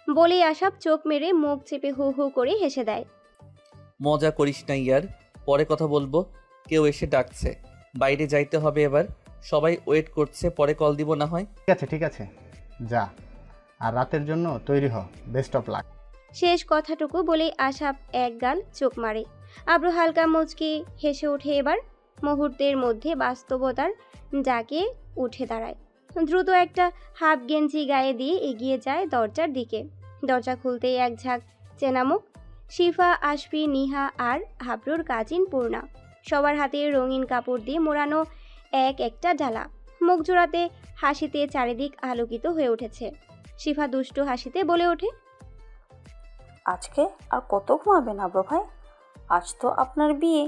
বলেই আশাব চোখ মেরে মুখ চেপে হু হু করে হেসে দেয়। মজা করিস না ইয়ার, পরে কথা বলবো। কেউ এসে ডাকছে, বাইরে যাইতে হবে এবার। সবাই ওয়েট করছে, পরে কল দিব না হয়। ঠিক আছে, যা। আর রাতের জন্য তৈরি হ। Best of luck. শেষ কথাটুকু বলেই আশাব এক গাল চোখ মারে। আব্রু হালকা মুচকি হেসে ওঠে এবার। মুহূর্তের মধ্যে বাস্তবতার ডাকে উঠে দাঁড়ায়। দ্রুত একটা হাফ গেঞ্জি গায়ে দিয়ে এগিয়ে যায় দরজার দিকে। দরজা খুলতেই এক ঝাঁক চেনা মুখ। শিফা, আশফি, নিহা আর আব্রুর কাজিন পূর্ণা। সবার হাতে রঙিন কাপড় দিয়ে মোড়ানো এক একটা ডালা। মুখ জোড়াতে হাসিতে চারিদিক আলোকিত হয়ে উঠেছে। শিফা দুষ্টু হাসিতে বলে ওঠে, আজকে আর কত ঘুমাবেন আব্রু ভাই? আজ তো আপনার বিয়ে।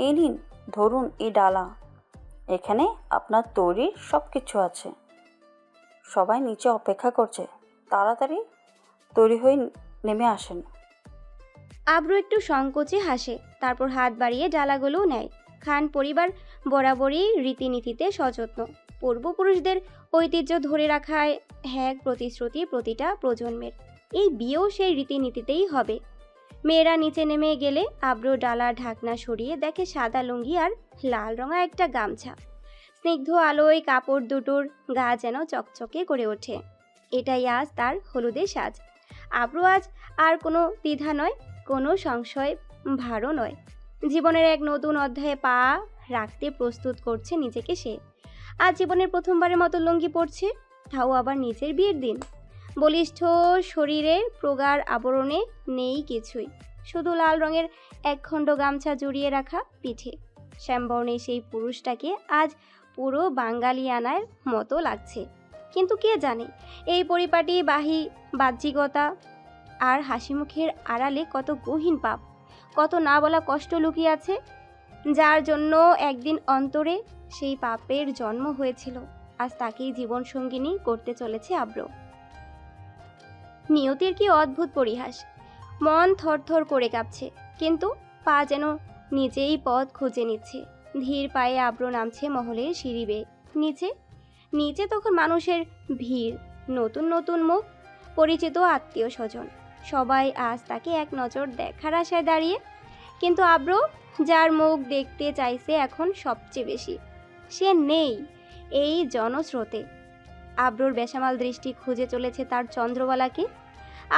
এই নিন, ধরুন এই ডালা। এখানে আপনার তৈরির সব কিছু আছে। সবাই নিচে অপেক্ষা করছে, তাড়াতাড়ি তৈরি হয়ে নেমে আসেন। আব্রু একটু সংকোচে হাসে, তারপর হাত বাড়িয়ে ডালাগুলোও নেয়। খান পরিবার বরাবরই রীতিনীতিতে সযত্ন। পূর্বপুরুষদের ঐতিহ্য ধরে রাখায় এক প্রতিশ্রুতি প্রতিটা প্রজন্মের। এই বিয়েও সেই রীতিনীতিতেই হবে। মেয়েরা নিচে নেমে গেলে আব্রু ডালার ঢাকনা সরিয়ে দেখে সাদা লুঙ্গি আর লাল রঙা একটা গামছা। স্নিগ্ধ আলোয় কাপড় দুটোর গা যেন চকচকে করে ওঠে। এটাই আজ তার হলুদের সাজ। আব্রু আজ আর কোনো দ্বিধা নয়, কোনো সংশয় ভারও নয়। জীবনের এক নতুন অধ্যায়ে পা রাখতে প্রস্তুত করছে নিজেকে সে। আজ জীবনের প্রথমবারের মতো লুঙ্গি পরছে, তাও আবার নিজের বিয়ের দিন। বলিষ্ঠ শরীরের প্রগাঢ় আবরণে নেই কিছুই, শুধু লাল রঙের একখণ্ড গামছা জড়িয়ে রাখা পিঠে। শ্যামবর্ণের সেই পুরুষটাকে আজ পুরো বাঙালিয়ানার মতো লাগছে। কিন্তু কে জানে এই পরিপাটি বাহ্যিকতা আর হাসি মুখের আড়ালে কত গহীন পাপ, কত না বলা কষ্ট লুকিয়ে আছে, যার জন্য একদিন অন্তরে সেই পাপের জন্ম হয়েছিল। আজ তাকেই জীবন সঙ্গিনী করতে চলেছে আব্রু। নিয়তির কি অদ্ভুত পরিহাস। মন থরথর করে কাঁপছে, কিন্তু পা যেন নিজেই পথ খুঁজে নিচ্ছে। ধীর পায়ে আব্রু নামছে মহলের সিঁড়ি বেয়ে। নিচে নিচে তখন মানুষের ভিড়, নতুন নতুন মুখ, পরিচিত আত্মীয় স্বজন। সবাই আজ তাকে এক নজর দেখার আশায় দাঁড়িয়ে। কিন্তু আব্রু, যার মুখ দেখতে চাইছে এখন সবচেয়ে বেশি, সে নেই এই জনস্রোতে। আব্রুর বেসামাল দৃষ্টি খুঁজে চলেছে তার চন্দ্রবালাকে।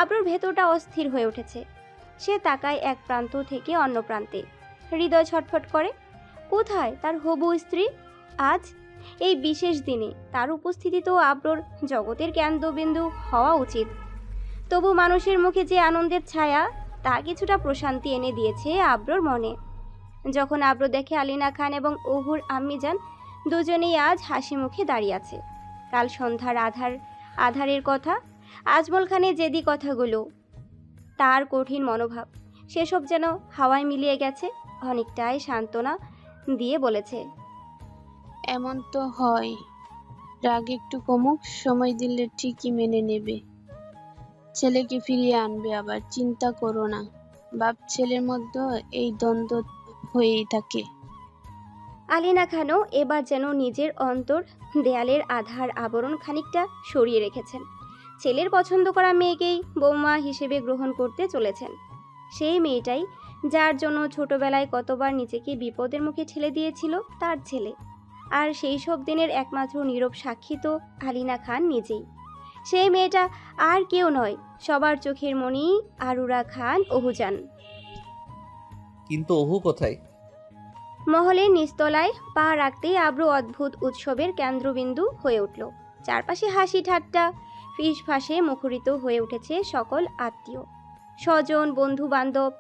আব্রুর ভেতরটা অস্থির হয়ে উঠেছে। সে তাকায় এক প্রান্ত থেকে অন্য প্রান্তে। হৃদয় ছটফট করে। কোথায় তার হবু স্ত্রী? আজ এই বিশেষ দিনে তার উপস্থিতি তো আব্রুর জগতের কেন্দ্রবিন্দু হওয়া উচিত। তবু মানুষের মুখে যে আনন্দের ছায়া, তা কিছুটা প্রশান্তি এনে দিয়েছে আব্রুর মনে। যখন আব্রু দেখে আলিনা খান এবং ওহুর আম্মিজান দুজনেই আজ হাসি মুখে দাঁড়িয়ে আছে। কাল সন্ধ্যার আধারের কথা, আজমল খানের জেদি কথাগুলো, তার কঠিন মনোভাব, সেসব যেন হাওয়ায় মিলিয়ে গেছে। অনেকটাই সান্ত্বনা দিয়ে বলেছে, এমন তো হয়, রাগ একটু কমুক, সময় দিলে ঠিকই মেনে নেবে। ছেলেকে ফিরিয়ে আনবে আবার, চিন্তা করো না। বাপ ছেলের মধ্যে এই দ্বন্দ্ব হয়েই থাকে। আলিনা খানও এবার যেন নিজের অন্তর দেয়ালের আধার আবরণ খানিকটা সরিয়ে রেখেছেন। ছেলের পছন্দ করা মেয়েকেই বৌমা হিসেবে গ্রহণ করতে চলেছেন। সেই মেয়েটাই যার জন্য ছোটবেলায় কতবার নিজেকে বিপদের মুখে ঠেলে দিয়েছিল তার ছেলে। আর সেই সব দিনের একমাত্র নীরব সাক্ষী তো আলিনা খান নিজেই। সেই মেয়েটা আর কেউ নয়, সবার চোখের মণি আরুরা খান ওহুজান। কিন্তু ওহু কোথায়? মহলের নিচতলায় পা রাখতেই আব্রু অদ্ভুত উৎসবের কেন্দ্রবিন্দু হয়ে উঠল। চারপাশে হাসি ঠাট্টা ফিসফাসে মুখরিত হয়ে উঠেছে সকল আত্মীয় স্বজন, বন্ধু বান্ধব।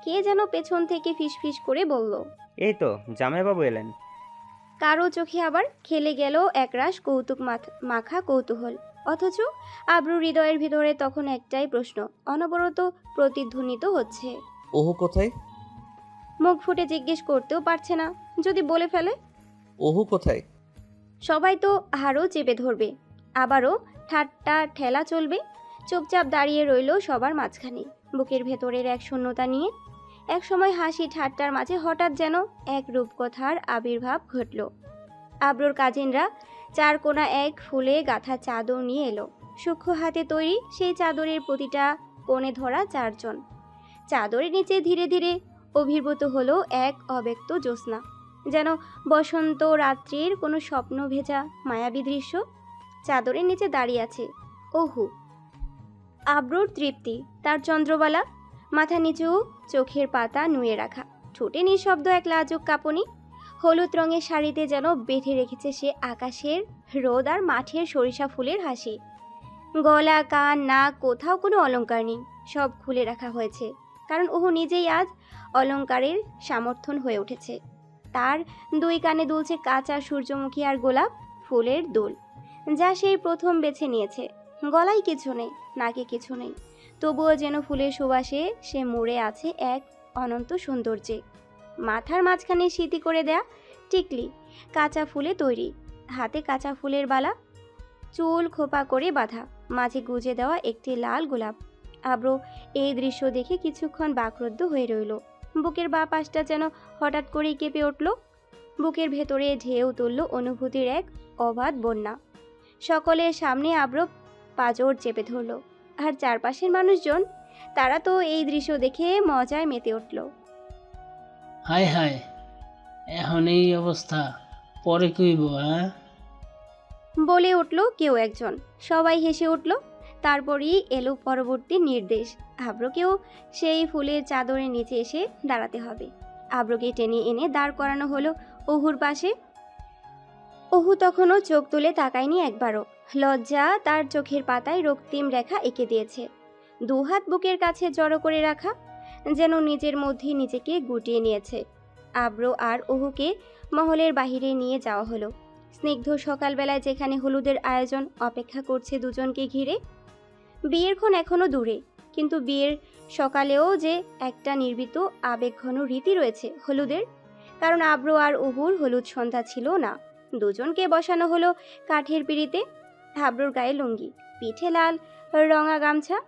কে যেন পেছন থেকে ফিসফিস করে বলল, এই তো জামাইবাবু এলেন। কারো চোখে আবার খেলে গেল একরাশ কৌতুক মাখা কৌতূহল। অথচ আব্রু হৃদয়ের ভিতরে তখন একটাই প্রশ্ন অনবরত প্রতিধ্বনিত হচ্ছে, ওহু কোথায়? মুখ ফুটে জিজ্ঞেস করতেও পারছে না, যদি বলে ফেলে। ওহু কোথায়? সবাই তো আরও চেপে ধরবে, আবারও ঠাট্টা ঠেলা চলবে। চুপচাপ দাঁড়িয়ে রইল সবার মাঝখানে, বুকের ভেতরের এক শূন্যতা নিয়ে। এক সময় হাসি ঠাট্টার মাঝে হঠাৎ যেন এক রূপকথার আবির্ভাব ঘটল। আব্রুর কাজিনরা চার কোনা এক ফুলে গাঁথা চাদর নিয়ে এলো। সূক্ষ্ম হাতে তৈরি সেই চাদরের প্রতিটা কোণে ধরা 4 জন। চাদরের নিচে ধীরে ধীরে অভিভূত হলো এক অব্যক্ত জ্যোৎস্না, যেন বসন্ত রাত্রির কোনো স্বপ্ন ভেজা মায়াবী দৃশ্য। চাদরের নিচে দাঁড়িয়ে আছে অহু। আব্রুর তৃপ্তি, তার চন্দ্রবালা, মাথা নিচু, চোখের পাতা নুয়ে রাখা, ঠোঁটে নিঃশব্দ এক লাজুক কাঁপুনি। হলুদ রঙের শাড়িতে যেন বেঁধে রেখেছে সে আকাশের রোদ আর মাঠের সরিষা ফুলের হাসি। গলা, কান, নাক, কোথাও কোনো অলংকার নেই, সব খুলে রাখা হয়েছে, কারণ ওহু নিজেই আজ অলংকারের সমর্থন হয়ে উঠেছে। তার 2 কানে দুলছে কাঁচা সূর্যমুখী আর গোলাপ ফুলের দোল, যা সেই প্রথম বেছে নিয়েছে। গলায় কিছু নেই, নাকে কিছু নেই, তবুও যেন ফুলের সুবাসে সে মুড়ে আছে এক অনন্ত সৌন্দর্যে। মাথার মাঝখানে স্মৃতি করে দেয়া টিকলি কাঁচা ফুলে তৈরি, হাতে কাঁচা ফুলের বালা, চুল খোপা করে বাঁধা, মাঝে গুজে দেওয়া একটি লাল গোলাপ। আব্র এই দৃশ্য দেখে কিছুক্ষণ বাকরুদ্ধ হয়ে রইল। বুকের বাঁ পাশটা যেন হঠাৎ করেই কেঁপে উঠল। বুকের ভেতরে ঢেউ তুলল অনুভূতির এক অবাধ বন্যা। সকলের সামনে আব্র পাঁজর চেপে ধরল, আর চারপাশের মানুষজন, তারা তো এই দৃশ্য দেখে মজায় মেতে উঠল। হায় হায়, এখন এই অবস্থা, পরে কইব? হ্যাঁ, বলে উঠল কেউ একজন। সবাই হেসে উঠল। তারপরই এলো পরবর্তী নির্দেশ। আব্রকেও সেই ফুলের চাদরের নিচে এসে দাঁড়াতে হবে। আব্রকে টেনে এনে দাঁড় করানো হলো অহুর পাশে। অহু তখনও চোখ তুলে তাকায়নি একবারও। লজ্জা তার চোখের পাতায় রক্তিম রেখা এঁকে দিয়েছে। 2 হাত বুকের কাছে জড়ো করে রাখা, যেন নিজের মধ্যে নিজেকে গুটিয়ে নিয়েছে। আব্র আর অহুকে মহলের বাহিরে নিয়ে যাওয়া হলো। স্নিগ্ধ সকালবেলায় যেখানে হলুদের আয়োজন অপেক্ষা করছে দুজনকে ঘিরে। বিয়ের ক্ষণ এখনো দূরে, কিন্তু বিয়ের সকালেও যে একটা নির্ভীত আবেগঘন রীতি রয়েছে হলুদের, কারণ আব্র আর অহুর হলুদ সন্ধ্যা ছিল না। দুজনকে বসানো হলো কাঠের পিঁড়িতে। আব্রুর গায়ে লুঙ্গি, পিঠে লাল রঙা গামছা।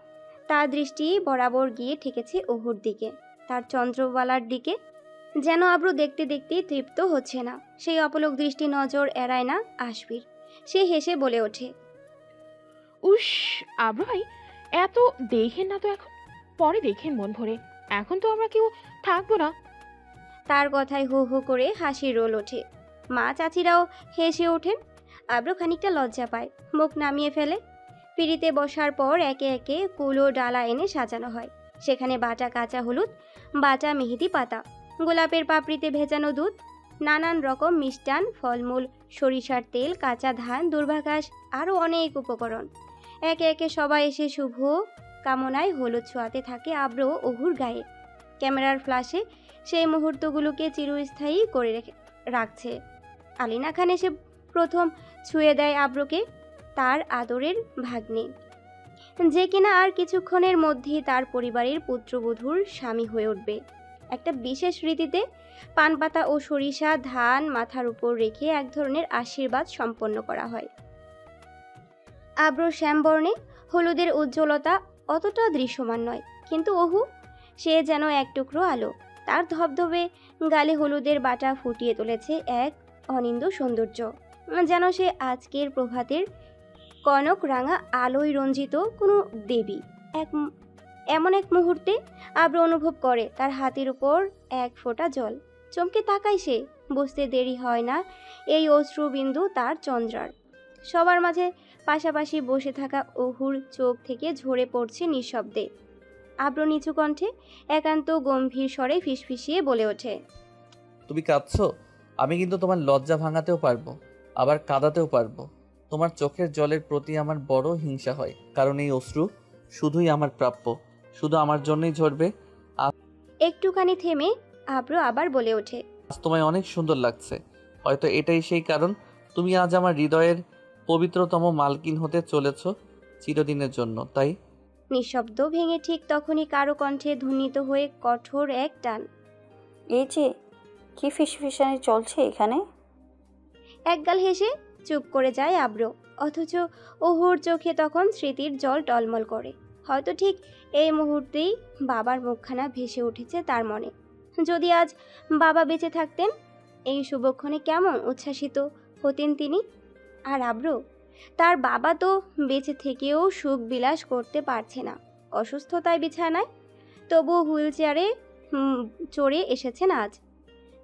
তার দৃষ্টি বরাবর গিয়ে ঠেকেছে অহুর দিকে, তার চন্দ্রবালার দিকে। যেন আব্রু দেখতে দেখতে তৃপ্ত হচ্ছে না। সেই অপলক দৃষ্টি নজর এড়ায় না আশফির। সে হেসে বলে ওঠে, উস, আব্রু ভাই, এত দেখেন না তো এখন, পরে দেখেন মন ভরে, এখন তো আমরা কেউ থাকবো না। তার কথায় হু হু করে হাসির রোল ওঠে। মা চাচিরাও হেসে ওঠেন। আব্র খানিকটা লজ্জা পায়, মুখ নামিয়ে ফেলে। পিঁড়িতে বসার পর একে একে কুলো ডালা এনে সাজানো হয়। সেখানে বাটা কাঁচা হলুদ, বাটা মেহেদি পাতা, গোলাপের পাপড়িতে ভেজানো দুধ, নানান রকম মিষ্টান, ফলমূল, সরিষার তেল, কাঁচা ধান, দুর্বাঘাস, আরও অনেক উপকরণ। একে একে সবাই এসে শুভ কামনায় হলুদ ছোঁয়াতে থাকে আব্র অহুর গায়ে। ক্যামেরার ফ্ল্যাশে সেই মুহূর্তগুলোকে চিরস্থায়ী করে রাখছে। আলিনা খান এসে প্রথম ছুঁয়ে দেয় আব্রকে, তার আদরের ভাগ্নে, যে কিনা আর কিছুক্ষণের মধ্যেই তার পরিবারের পুত্রবধূর স্বামী হয়ে উঠবে। একটা বিশেষ রীতিতে পান পাতা ও সরিষা ধান মাথার উপর রেখে এক ধরনের আশীর্বাদ সম্পন্ন করা হয়। আব্র শ্যামবর্ণে, হলুদের উজ্জ্বলতা অতটা দৃশ্যমান নয়, কিন্তু অহু, সে যেন এক টুকরো আলো। তার ধবধবে গালে হলুদের বাটা ফুটিয়ে তুলেছে এক অনিন্দ্য সৌন্দর্য, যেন সে আজকের প্রভাতের কনক রাঙা আলোয় রঞ্জিত কোনো দেবী। এমন এক মুহূর্তে আব্র অনুভব করে তার হাতের উপর এক ফোঁটা জল। চমকে তাকায় সে, বুঝতে দেরি হয় না এই অশ্রুবিন্দু তার চন্দ্রার। সবার মাঝে পাশাপাশি বসে থাকা অহুর চোখ থেকে ঝরে পড়ছে নিঃশব্দে। আব্র নিচু কণ্ঠে একান্ত গম্ভীর স্বরে ফিসফিসিয়ে বলে ওঠে, তুমি কাঁদছো? আমি কিন্তু তোমার লজ্জা ভাঙাতেও পারবো, আবার কাঁদাতেও পারবো। তোমার চোখের জলের প্রতি আমার বড় হিংসা হয়, কারণ এই অশ্রু শুধুই আমার প্রাপ্য, শুধু আমার জন্যই ঝরবে। একটুখানি থেমে আব্র আবার বলে ওঠে, আজ তোমায় অনেক সুন্দর লাগছে। হয়তো এটাই সেই কারণ, তুমি আজ আমার হৃদয়ের পবিত্রতম মালকিন হতে চলেছ চিরদিনের জন্য। তাই নিঃশব্দ ভেঙে ঠিক তখনই কারো কণ্ঠে ধ্বনিত হয়ে কঠোর এক টান। এই যে কি ফিসফিসানি চলছে এখানে? একগাল হেসে চুপ করে যায় আব্র, অথচ অহুর চোখে তখন স্মৃতির জল টলমল করে। হয়তো ঠিক এই মুহূর্তেই বাবার মুখখানা ভেসে উঠেছে তার মনে। যদি আজ বাবা বেঁচে থাকতেন, এই শুভক্ষণে কেমন উচ্ছ্বাসিত হতেন তিনি। আর আব্র, তার বাবা তো বেঁচে থেকেও সুখ বিলাস করতে পারছে না, অসুস্থতায় বিছানায়, তবুও হুইল চেয়ারে চড়ে এসেছেন আজ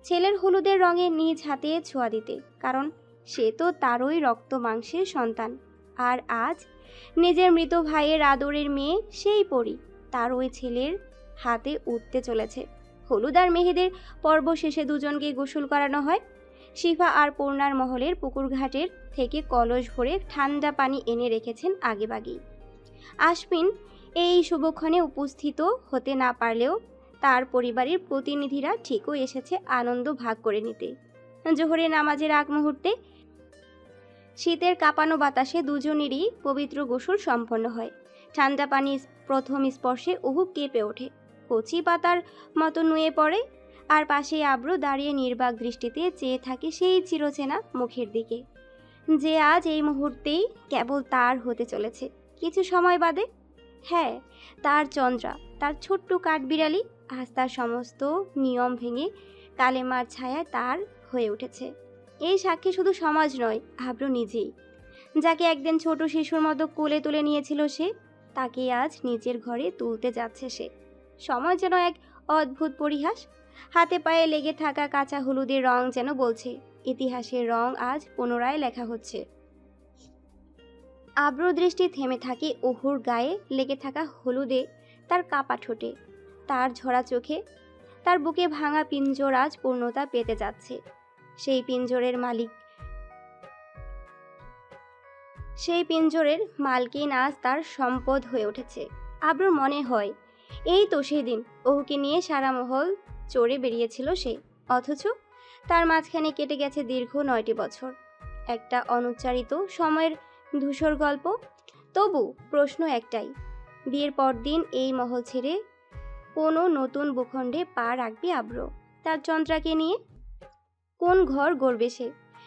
ছেলের হলুদের রঙে নিজ হাতে ছোঁয়া দিতে, কারণ সে তো তারই রক্ত মাংসের সন্তান। আর আজ নিজের মৃত ভাইয়ের আদরের মেয়ে সেই পরী তার ওই ছেলের হাতে উঠতে চলেছে। হলুদ আর মেহেদের পর্ব শেষে দুজনকে গোসল করানো হয়। শিফা আর পূর্ণার মহলের পুকুর ঘাটের থেকে কলস ভরে ঠান্ডা পানি এনে রেখেছেন আগেভাগেই। আশপিন এই শুভক্ষণে উপস্থিত হতে না পারলেও তার পরিবারের প্রতিনিধিরা ঠিকও এসেছে আনন্দ ভাগ করে নিতে। জোহরের নামাজের আগ মুহূর্তে শীতের কাঁপানো বাতাসে দুজনেরই পবিত্র গোসল সম্পন্ন হয়। ঠান্ডা পানি প্রথম স্পর্শে উহু কেঁপে ওঠে, কচি পাতার মতো নুয়ে পড়ে। আর পাশেই আব্রু দাঁড়িয়ে নির্বাক দৃষ্টিতে চেয়ে থাকে সেই চিরচেনা মুখের দিকে, যে আজ এই মুহূর্তেই কেবল তার হতে চলেছে কিছু সময় বাদে। হ্যাঁ, তার চন্দ্রা, তার ছোট্ট কাঠবিড়ালি আজ তার সমস্ত নিয়ম ভেঙে কালেমার ছায়া তার হয়ে উঠেছে। এই সাক্ষী শুধু সমাজ নয়, আব্রু নিজেই। যাকে একদিন ছোট শিশুর মতো কোলে তুলে নিয়েছিল সে, তাকে আজ নিজের ঘরে তুলতে যাচ্ছে সে। সময় যেন এক অদ্ভুত পরিহাস। হাতে পায়ে লেগে থাকা কাঁচা হলুদের রং যেন বলছে ইতিহাসের রং আজ পুনরায় লেখা হচ্ছে। আব্রুর দৃষ্টি থেমে থাকে ওহুর গায়ে লেগে থাকা হলুদে, তার কাপা ঠোঁটে, তার ঝরা চোখে। তার বুকে ভাঙা পিঞ্জর আজ পূর্ণতা পেতে যাচ্ছে। সেই পিঞ্জরের মালকিন আজ তার সম্পদ হয়ে উঠেছে। আব্রুর মনে হয় এই তো সেদিন ওহুকে নিয়ে সারা মহল চড়ে বেরিয়েছিল সে, অথচ তার মাঝখানে কেটে গেছে দীর্ঘ 9টি বছর। একটা অনুচ্চারিত সময়ের ধূসর গল্প। তবু প্রশ্ন একটাই, বিয়ের পর দিন এই মহল ছেড়ে কোনো নতুন ভূখণ্ডে পা রাখবে আব্রু তার চন্দ্রাকে নিয়ে? কোন ঘর গড়বে সে?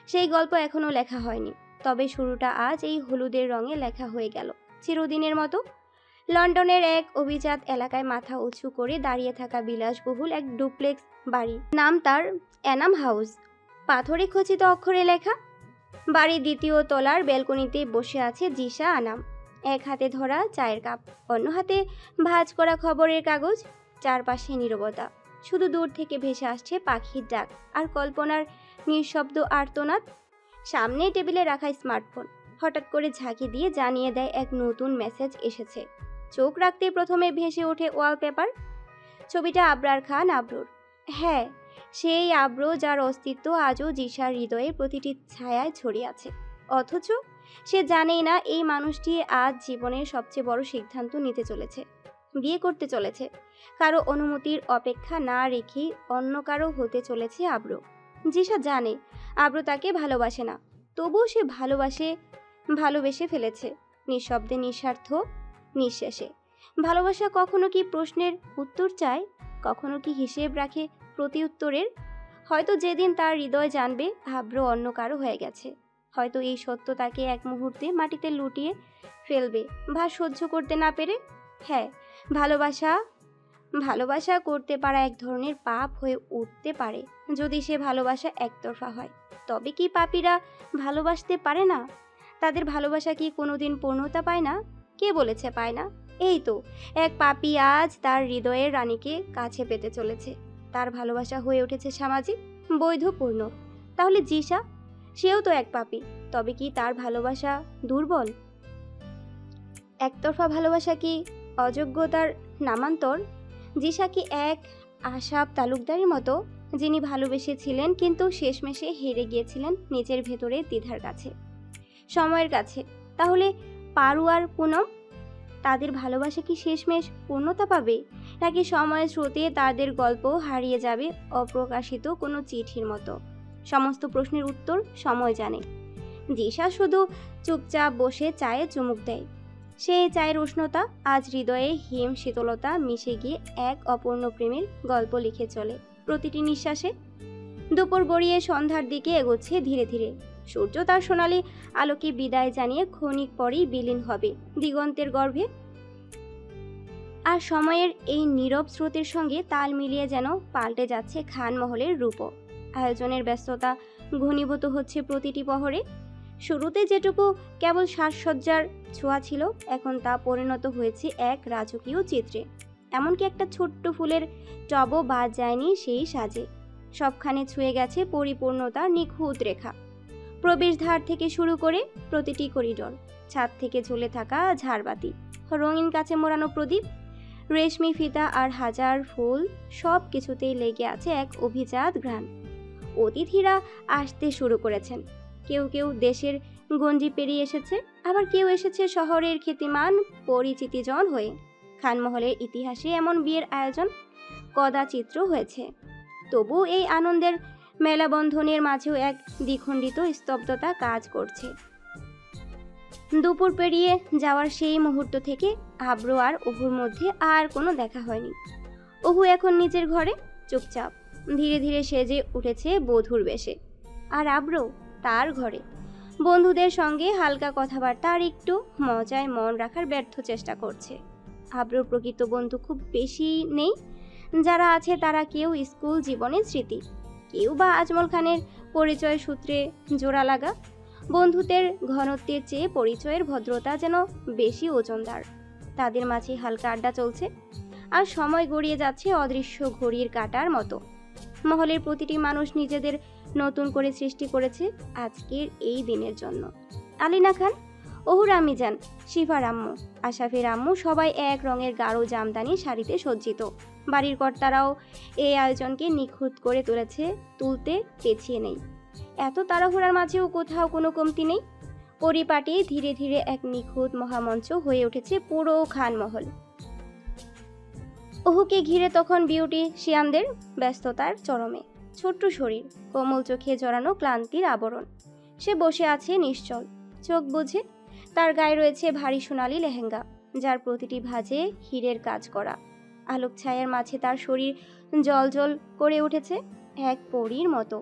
সেই গল্প এখনো লেখা হয়নি, তবে শুরুটা আজ এই হলুদের রঙে লেখা হয়ে গেল চিরদিনের মতো। লন্ডনের এক অভিজাত এলাকায় মাথা উঁচু করে দাঁড়িয়ে থাকা বিলাসবহুল এক ডুপ্লেক্স বাড়ি, নাম তার এনাম হাউস, পাথরে খচিত অক্ষরে লেখা। বাড়ির 2য় তলার বেলকনিতে বসে আছে জিশা আনাম, এক হাতে ধরা চায়ের কাপ, অন্য হাতে ভাঁজ করা খবরের কাগজ। চারপাশে নীরবতা, শুধু দূর থেকে ভেসে আসছে পাখির ডাক আর কল্পনার নিঃশব্দ আর্তনাদ। সামনে টেবিলে রাখা স্মার্টফোন হঠাৎ করে ঝাঁকি দিয়ে জানিয়ে দেয় এক নতুন মেসেজ এসেছে। চোখ রাখতে প্রথমে ভেসে ওঠে ওয়ালপেপার, ছবিটা আবরার খান আব্রুর। হ্যাঁ, সেই আব্রু যার অস্তিত্ব আজও জিশার হৃদয়ের প্রতিটি ছায়ায় ছড়িয়ে আছে। অথচ সে জানেই না এই মানুষটি আজ জীবনের সবচেয়ে বড় সিদ্ধান্ত নিতে চলেছে, বিয়ে করতে চলেছে। কারো অনুমতির অপেক্ষা না রেখেই অন্য কারো হতে চলেছে আব্রু। জিশা জানে আব্রু তাকে ভালোবাসে না, তবুও সে ভালোবেসে ফেলেছে নিঃশব্দে, নিঃস্বার্থ নিঃশেষে। ভালোবাসা কখনো কি প্রশ্নের উত্তর চায়, কখনো কি হিসেব রাখে প্রতি উত্তরের? হয়তো যেদিন তার হৃদয় জানবে আব্রু অন্য কারো হয়ে গেছে, হয়তো এই সত্য তাকে এক মুহূর্তে মাটিতে লুটিয়ে ফেলবে বা সহ্য করতে না পেরে। হ্যাঁ, ভালোবাসা করতে পারা এক ধরনের পাপ হয়ে উঠতে পারে যদি সে ভালোবাসা একতরফা হয়। তবে কি পাপীরা ভালোবাসতে পারে না? তাদের ভালোবাসা কি কোনোদিন পূর্ণতা পায় না? কে বলেছে পায় না? এই তো এক পাপী আজ তার হৃদয়ের রানীকে কাছে পেতে চলেছে। তার ভালোবাসা হয়ে উঠেছে সামাজিক, বৈধপূর্ণ। তাহলে জিশা, সেও তো এক পাপী, তবে কি তার ভালোবাসা দুর্বল? একতরফা ভালোবাসা কি অযোগ্যতার নামান্তর? জিশা কি এক আশাব তালুকদারের মতো, যিনি ভালোবেসেছিলেন কিন্তু শেষমেশে হেরে গিয়েছিলেন নিজের ভেতরে দ্বিধার কাছে, সময়ের কাছে? তাহলে পারু আর পুনম, তাদের ভালোবাসা কি শেষমেশ পূর্ণতা পাবে, নাকি সময়ের স্রোতে তাদের গল্প হারিয়ে যাবে অপ্রকাশিত কোনো চিঠির মতো? সমস্ত প্রশ্নের উত্তর সময় জানে। জিশা শুধু চুপচাপ বসে চায়ে চুমুক দেয়। সেই চায়ের উষ্ণতা আজ হৃদয়ে হিম শীতলতা মিশে গিয়ে এক অপূর্ণ প্রেমের গল্প লিখে চলে প্রতিটি নিঃশ্বাসে। দুপুর গড়িয়ে সন্ধ্যার দিকে এগোচ্ছে ধীরে ধীরে। সূর্য তার সোনালি আলোকে বিদায় জানিয়ে ক্ষণিক পরেই বিলীন হবে দিগন্তের গর্ভে। আর সময়ের এই নীরব স্রোতের সঙ্গে তাল মিলিয়ে যেন পাল্টে যাচ্ছে খানমহলের রূপও। আয়োজনের ব্যস্ততা ঘনীভূত হচ্ছে প্রতিটি প্রহরে। শুরুতে যেটুকু কেবল সাজসজ্জার ছোঁয়া ছিল, এখন তা পরিণত হয়েছে এক রাজকীয় চিত্রে। এমনকি একটা ছোট্ট ফুলের টবও বাদ যায়নি সেই সাজে। সবখানে ছুঁয়ে গেছে পরিপূর্ণতার নিখুঁত রেখা। প্রবেশদ্বার থেকে শুরু করে প্রতিটি করিডোর, ছাদ থেকে ঝুলে থাকা ঝাড়বাতি, রঙিন কাচে মোড়ানো প্রদীপ, রেশমি ফিতা আর হাজার ফুল, সব কিছুতেই লেগে আছে এক অভিজাত ঘ্রাণ। অতিথিরা আসতে শুরু করেছেন। কেউ কেউ দেশের গঞ্জি পেরিয়ে এসেছে, আবার কেউ এসেছে শহরের খ্যাতিমান পরিচিতিজন হয়ে। খানমহলের ইতিহাসে এমন বিয়ের আয়োজন কদাচিত্র হয়েছে। তবু এই আনন্দের মেলাবন্ধনের মাঝেও এক দ্বিখণ্ডিত স্তব্ধতা কাজ করছে। দুপুর পেরিয়ে যাওয়ার সেই মুহূর্ত থেকে আব্র আর অহুর মধ্যে আর কোনো দেখা হয়নি। অহু এখন নিজের ঘরে চুপচাপ, ধীরে ধীরে সেজে উঠেছে বধূর বেশে। আর আব্র তার ঘরে বন্ধুদের সঙ্গে হালকা কথাবার্তা আর একটু মজায় মন রাখার ব্যর্থ চেষ্টা করছে। আব্রর প্রকৃত বন্ধু খুব বেশি নেই। যারা আছে তারা কেউ স্কুল জীবনের স্মৃতি, কেউ বা আজমল খানের পরিচয় সূত্রে জোড়া লাগা। বন্ধুত্বের ঘনত্বের চেয়ে পরিচয়ের ভদ্রতা যেন বেশি ওজনদার। তাদের মাঝে হালকা আড্ডা চলছে, আর সময় গড়িয়ে যাচ্ছে অদৃশ্য ঘড়ির কাঁটার মতো। মহলের প্রতিটি মানুষ নিজেদের নতুন করে সৃষ্টি করেছে আজকের এই দিনের জন্য। আলিনা খান, অহুর আম্মিজান, শিফার আম্মু, আশাফের আম্মু সবাই এক রঙের গাঢ় জামদানি শাড়িতে সজ্জিত। বাড়ির কর্তারাও এই আয়োজনকে নিখুঁত করে তুলতে পেছিয়ে নেই। এত তাড়াহুড়ার মাঝেও কোথাও কোনো কমতি নেই। পরিপাটি ধীরে ধীরে এক নিখুঁত মহামঞ্চ হয়ে উঠেছে পুরো খানমহল। অহুকে ঘিরে তখন বিউটিশিয়ানদের ব্যস্ততার চরমে। ছোট্ট শরীর, কোমল চোখে জড়ানো ক্লান্তির আবরণ। সে বসে আছে নিশ্চল, চোখ বুজে। তার গায়ে রয়েছে ভারী সোনালি লেহেঙ্গা, যার প্রতিটি ভাঁজে হীরের কাজ করা। আলোক ছায়ার মাঝে তার শরীর জ্বলজ্বল করে উঠেছে এক পরীর মতো।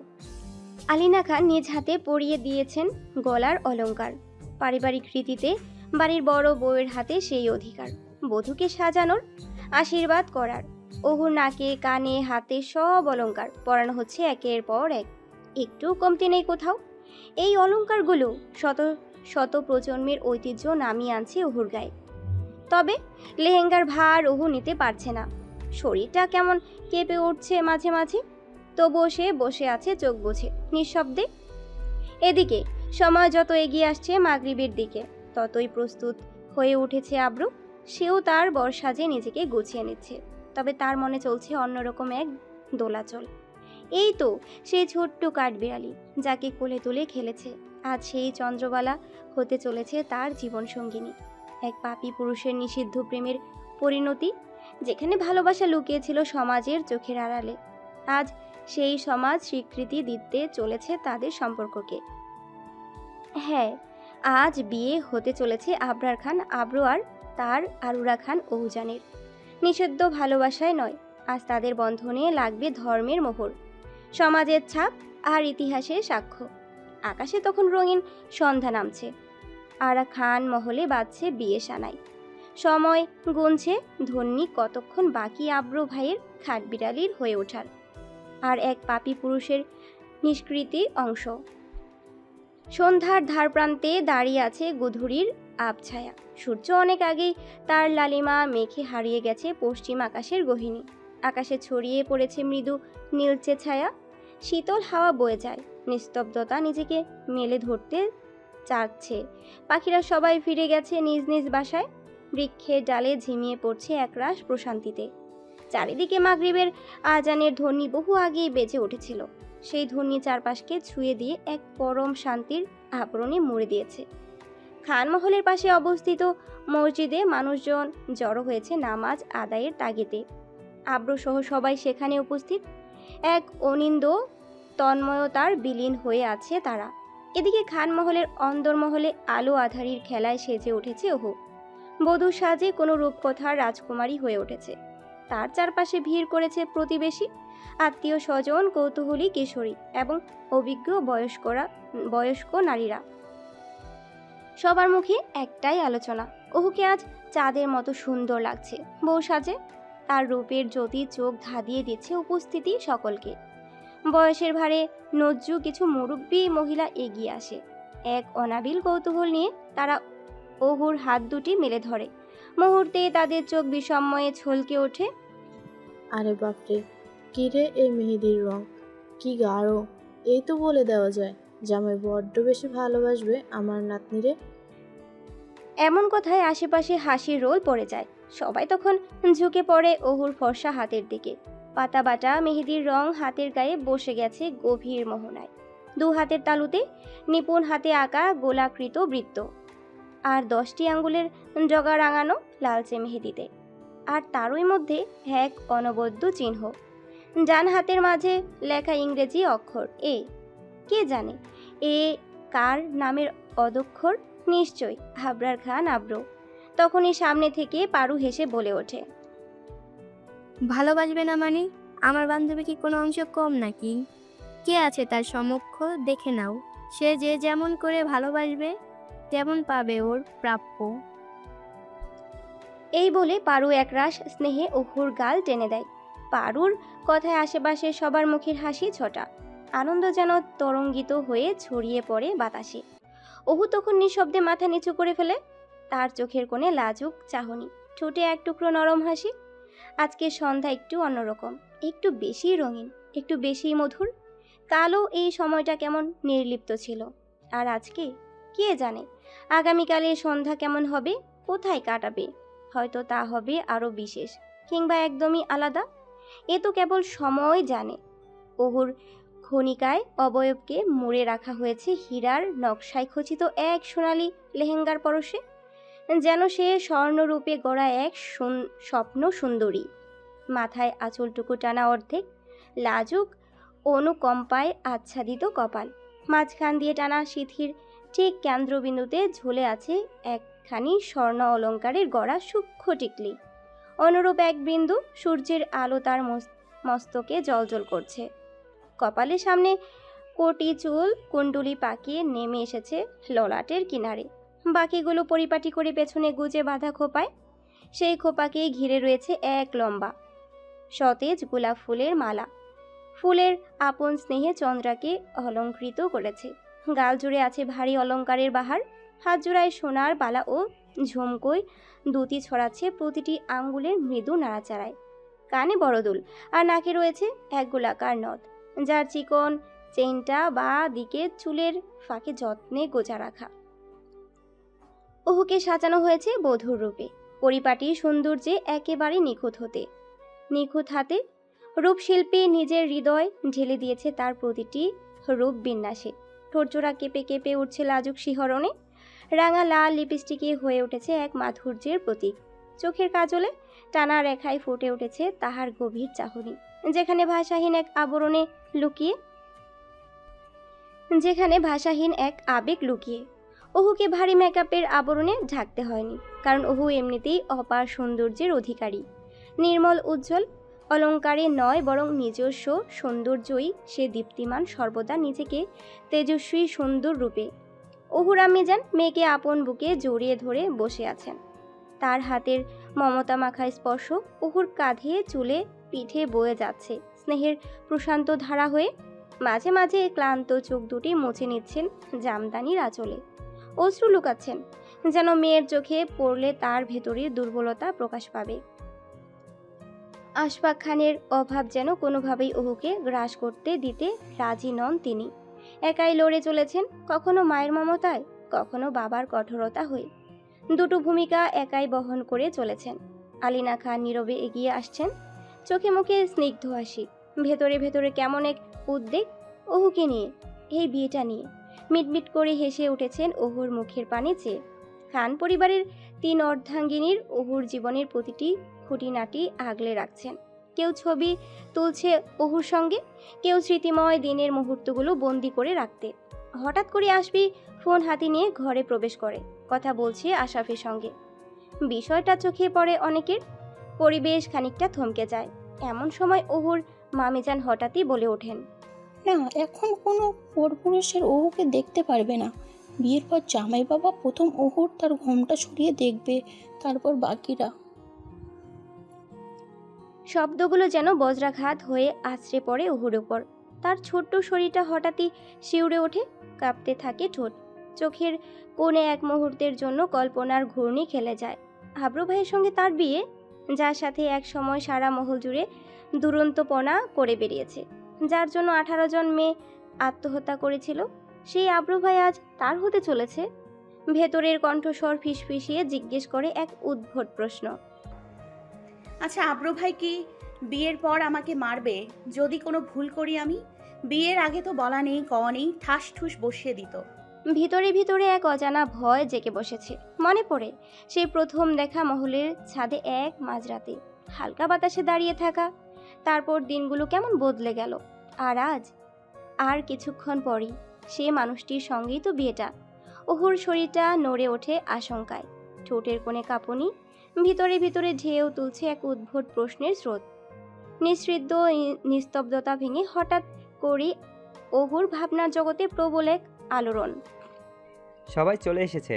আলিনা খান নিজ হাতে পরিয়ে দিয়েছেন গলার অলংকার। পারিবারিক রীতিতে বাড়ির বড় বউয়ের হাতে সেই অধিকার, বধূকে সাজানোর, আশীর্বাদ করার। অহুর নাকে কানে হাতে সব অলংকার পরানো হচ্ছে একের পর এক, একটু কমতি নেই কোথাও। এই অলংকারগুলো শত শত প্রজন্মের ঐতিহ্য নামিয়ে আনছে অহুর গায়ে। তবে লেহেঙ্গার ভার অহু নিতে পারছে না। শরীরটা কেমন কেঁপে উঠছে মাঝে মাঝে, তবুও সে বসে আছে চোখ বুজে, নিঃশব্দে। এদিকে সময় যত এগিয়ে আসছে মাগরিবের দিকে, ততই প্রস্তুত হয়ে উঠেছে আব্রু। সেও তার বর্ষাজে নিজেকে গুছিয়ে নিচ্ছে। তবে তার মনে চলছে অন্যরকম এক দোলাচল। এই তো সেই ছোট্ট কাঠবিড়ালি যাকে কোলে তুলে খেলেছে, আজ সেই চন্দ্রবালা হতে চলেছে তার জীবন সঙ্গিনী। এক পাপী পুরুষের নিষিদ্ধ প্রেমের পরিণতি, যেখানে ভালোবাসা লুকিয়েছিল সমাজের চোখের আড়ালে, আজ সেই সমাজ স্বীকৃতি দিতে চলেছে তাদের সম্পর্ককে। হ্যাঁ, আজ বিয়ে হতে চলেছে আবরার খান আব্রু আর তার আরুরা খান অহুজানের। নিষিদ্ধ ভালোবাসায় নয়, আজ তাদের বন্ধনে লাগবে ধর্মের মোহর, সমাজের ছাপ আর ইতিহাসের সাক্ষ্য। আকাশে তখন রঙিন সন্ধ্যা নামছে, আর খান মহলে বাজছে বিয়ে সানাই। সময় গুনছে ধন্যী কতক্ষণ বাকি আব্রু ভাইয়ের খাটবিড়ালির হয়ে ওঠার, আর এক পাপী পুরুষের নিষ্কৃতি অংশ। সন্ধ্যার ধার প্রান্তে দাঁড়িয়ে আছে গুধুরির আবছায়া। সূর্য অনেক আগেই তার লালিমা মেঘে হারিয়ে গেছে পশ্চিম আকাশের গহিনী। আকাশে ছড়িয়ে পড়েছে মৃদু নীলচে ছায়া। শীতল হাওয়া বয়ে যায়, নিস্তব্ধতা নিজেকে মেলে ধরতে চাচ্ছে। পাখিরা সবাই ফিরে গেছে নিজ নিজ বাসায়। বৃক্ষের ডালে ঝিমিয়ে পড়ছে একরাশ প্রশান্তিতে। চারিদিকে মাগরিবের আজানের ধ্বনি বহু আগেই বেজে উঠেছিল। সেই ধ্বনি চারপাশকে ছুঁয়ে দিয়ে এক পরম শান্তির আবরণে মুড়ে দিয়েছে। খানমহলের পাশে অবস্থিত মসজিদে মানুষজন জড়ো হয়েছে নামাজ আদায়ের তাগিদে। আব্রু সহ সবাই সেখানে উপস্থিত। এক অনিন্দ তন্ময়তার বিলীন হয়ে আছে তারা। এদিকে খানমহলের অন্দরমহলে আলো আধারির খেলায় সেজে উঠেছে অহু। বধূ সাজে কোনো রূপকথার রাজকুমারী হয়ে উঠেছে। তার চারপাশে ভিড় করেছে প্রতিবেশী, আত্মীয় স্বজন, কৌতূহলী কিশোরী এবং অভিজ্ঞ বয়স্ক নারীরা। সবার মুখে একটাই আলোচনা, অহুকে আজ চাঁদের মতো সুন্দর লাগছে বউ সাজে। তার রূপের জ্যোতি চোখ ধাঁধিয়ে দিচ্ছে উপস্থিতি সকলকে। বয়সের ভারে নজ্জু কিছু মুরব্বী মহিলা এগিয়ে আসে। এক অনাবিল কৌতূহল নিয়ে তারা অহুর হাত দুটি মেলে ধরে। মুহূর্তে তাদের চোখ বিষময়ে ছলকে ওঠে। আরে বাপরে, কি রে এই মেহেদির রং, কি গাঢ়! এই তো বলে দেওয়া যায় জামাই বড্ড বেশি ভালোবাসবে আমার নাতনিরে। এমন কথায় আশেপাশে হাসির রোল পড়ে যায়। সবাই তখন ঝুঁকে পড়ে অহুর ফর্সা হাতের দিকে। পাতা বাটা মেহেদির রং হাতের গায়ে বসে গেছে গভীর মোহনায়। দু হাতের তালুতে নিপুণ হাতে আঁকা গোলাকৃত বৃত্ত, আর 10টি আঙ্গুলের জগা রাঙানো লালচে মেহেদিতে। আর তারই মধ্যে এক অনবদ্য চিহ্ন, ডান হাতের মাঝে লেখা ইংরেজি অক্ষর এ। কে জানে এ কার নামের অদক্ষর? নিশ্চয় আবরার খান আব্রু। তখনই সামনে থেকে পারু হেসে বলে ওঠে, ভালোবাসবে না মানে? আমার বান্ধবী কি কোনো অংশ কম নাকি? কে আছে তার সমক্ষ? দেখে নাও, সে যে যেমন করে ভালোবাসবে তেমন পাবে ওর প্রাপ্য। এই বলে পারু একরাশ স্নেহে অহুর গাল টেনে দেয়। পারুর কথায় আশেপাশে সবার মুখের হাসি ছটা। আনন্দ যেন তরঙ্গিত হয়ে ছড়িয়ে পড়ে বাতাসে। অহু তখন নিঃশব্দে মাথা নিচু করে ফেলে। তার চোখের কোণে লাজুক চাহনি, ঠোঁটে এক টুকরো নরম হাসি। আজকে সন্ধ্যা একটু অন্যরকম, একটু বেশি রঙিন, একটু বেশি মধুর। কালও এই সময়টা কেমন নির্লিপ্ত ছিল, আর আজকে কে জানে আগামীকালের সন্ধ্যা কেমন হবে, কোথায় কাটাবে। হয়তো তা হবে আরও বিশেষ, কিংবা একদমই আলাদা। এ তো কেবল সময় জানে। অহুর খনিকায় অবয়বকে মুড়ে রাখা হয়েছে হীরার নকশায় খচিত এক সোনালি লেহেঙ্গার পরশে, যেন সে স্বর্ণরূপে গড়া এক স্বপ্ন সুন্দরী। মাথায় আঁচলটুকু টানা অর্ধেক, লাজুক অনুকম্পায় আচ্ছাদিত কপাল, মাঝখান দিয়ে টানা সিঁথির ঠিক কেন্দ্রবিন্দুতে ঝুলে আছে একখানি স্বর্ণ অলঙ্কারের গড়া সূক্ষ্ম টিকলি। অনুরূপ এক বিন্দু সূর্যের আলো তার মস্তকে জ্বলজ্বল করছে। কপালের সামনে কোটি চুল কুণ্ডুলি পাকিয়ে নেমে এসেছে ললাটের কিনারে, বাকিগুলো পরিপাটি করে পেছনে গুজে বাঁধা খোপায়। সেই খোপাকেই ঘিরে রয়েছে এক লম্বা সতেজ গোলাপ ফুলের মালা। ফুলের আপন স্নেহে চন্দ্রাকে অলঙ্কৃত করেছে। গাল জুড়ে আছে ভারী অলঙ্কারের বাহার। হাত জোড়ায় সোনার বালা ও ঝুমকোয় দুটি ছড়াচ্ছে প্রতিটি আঙ্গুলের মৃদু নাড়াচাড়ায়। কানে বড় দুল, আর নাকে রয়েছে এক গোলাকার নথ, যার চিকন চেইনটা বা দিকে চুলের ফাঁকে যত্নে গোজা রাখা। অহুকে সাজানো হয়েছে বধূর রূপে, পরিপাটি সৌন্দর্যে একেবারে নিখুঁত হাতে। রূপশিল্পী নিজের হৃদয় ঢেলে দিয়েছে তার প্রতিটি রূপ বিন্যাসে। ঠোঁটজোড়া কেঁপে কেঁপে উঠছে লাজুক শিহরণে। রাঙা লাল লিপস্টিকে হয়ে উঠেছে এক মাধুর্যের প্রতীক। চোখের কাজলে টানা রেখায় ফুটে উঠেছে তাহার গভীর চাহনি, যেখানে ভাষাহীন এক আবেগ লুকিয়ে। অহুকে ভারী মেকআপের আবরণে ঢাকতে হয়নি, কারণ অহু এমনিতেই অপার সৌন্দর্যের অধিকারী। নির্মল উজ্জ্বল অলঙ্কারে নয়, বরং নিজস্ব সৌন্দর্যই সে দীপ্তিমান, সর্বদা নিজেকে তেজস্বী সুন্দর রূপে। অহুর আম্মিজান মেয়েকে আপন বুকে জড়িয়ে ধরে বসে আছেন। তার হাতের মমতা মাখা স্পর্শ অহুর কাঁধে চুলে পিঠে বয়ে যাচ্ছে স্নেহের প্রশান্ত ধারা হয়ে। মাঝে মাঝে ক্লান্ত চোখ দুটি মুছে নিচ্ছেন জামদানির আঁচলে, অশ্রু লুকাচ্ছেন, যেন মেয়ের চোখে পড়লে তার ভেতরের দুর্বলতা প্রকাশ পাবে। আশফাক খানের অভাব যেন কোনোভাবেই অহুকে গ্রাস করতে দিতে রাজি নন তিনি। একাই লড়ে চলেছেন, কখনো মায়ের মমতায়, কখনো বাবার কঠোরতা হয়ে। দুটো ভূমিকা একাই বহন করে চলেছেন। আলিনা খান নীরবে এগিয়ে আসছেন, চোখে মুখে স্নিগ্ধ হাসি, ভেতরে ভেতরে কেমন এক উদ্বেগ অহুকে নিয়ে, এই বিয়েটা নিয়ে। মিটমিট করে হেসে উঠেছেন অহুর মুখের পানে চেয়ে। খান পরিবারের 3 অর্ধাঙ্গিনীর অহুর জীবনের প্রতিটি খুঁটিনাটি আগলে রাখছেন। কেউ ছবি তুলছে অহুর সঙ্গে, কেউ স্মৃতিময় দিনের মুহূর্তগুলো বন্দি করে রাখতে। হঠাৎ করে আসবি ফোন হাতে নিয়ে ঘরে প্রবেশ করে, কথা বলছে আশরাফের সঙ্গে। বিষয়টা চোখে পড়ে অনেকের, পরিবেশ খানিকটা থমকে যায়। এমন সময় অহুর মামিজান হঠাৎই বলে ওঠেন, না, এখন কোনো পরপুরুষের অহুকে দেখতে পারবে না। বিয়ের পর জামাই বাবা প্রথম অহুর তার ঘোমটা সরিয়ে দেখবে, তারপর বাকিরা। শব্দগুলো যেন বজ্রাঘাত হয়ে আছড়ে পড়ে অহুর উপর। তার ছোট্ট শরীরটা হঠাৎই শিউরে ওঠে, কাঁপতে থাকে ঠোঁট। চোখের কোণে এক মুহূর্তের জন্য কল্পনার ঘূর্ণি খেলে যায়। আব্রু ভাইয়ের সঙ্গে তার বিয়ে, যার সাথে এক সময় সারা মহল জুড়ে দুরন্তপনা করে বেরিয়েছে, যার জন্য 18 জন মেয়ে আত্মহত্যা করেছিল, সেই আব্রু ভাই আজ তার হতে চলেছে। ভেতরের কণ্ঠস্বর ফিসফিসিয়ে জিজ্ঞেস করে এক উদ্ভট প্রশ্ন। আচ্ছা, আব্রু ভাই কি বিয়ের পর আমাকে মারবে যদি কোনো ভুল করি আমি? বিয়ের আগে তো বলা নেই কওয়া নেই, ঠাস ঠুস বসিয়ে দিত। ভিতরে ভিতরে এক অজানা ভয় জেগে বসেছে। মনে পড়ে সেই প্রথম দেখা মহলের ছাদে এক মাঝরাতে হালকা বাতাসে দাঁড়িয়ে থাকা। তারপর দিনগুলো কেমন বদলে গেল। আর আজ, আর কিছুক্ষণ পরই সে মানুষটির সঙ্গেই তো বিয়েটা। ওহুর শরীরটা নড়ে ওঠে আশঙ্কায়, ঠোঁটের কোণে কাঁপুনি, ভিতরে ভিতরে ঢেউ তুলছে এক উদ্ভট প্রশ্নের স্রোত। নিঃসৃদ্ধ নিস্তব্ধতা ভেঙে হঠাৎ করে ওহুর ভাবনার জগতে প্রবল এক আলোড়ন। সবাই চলে এসেছে,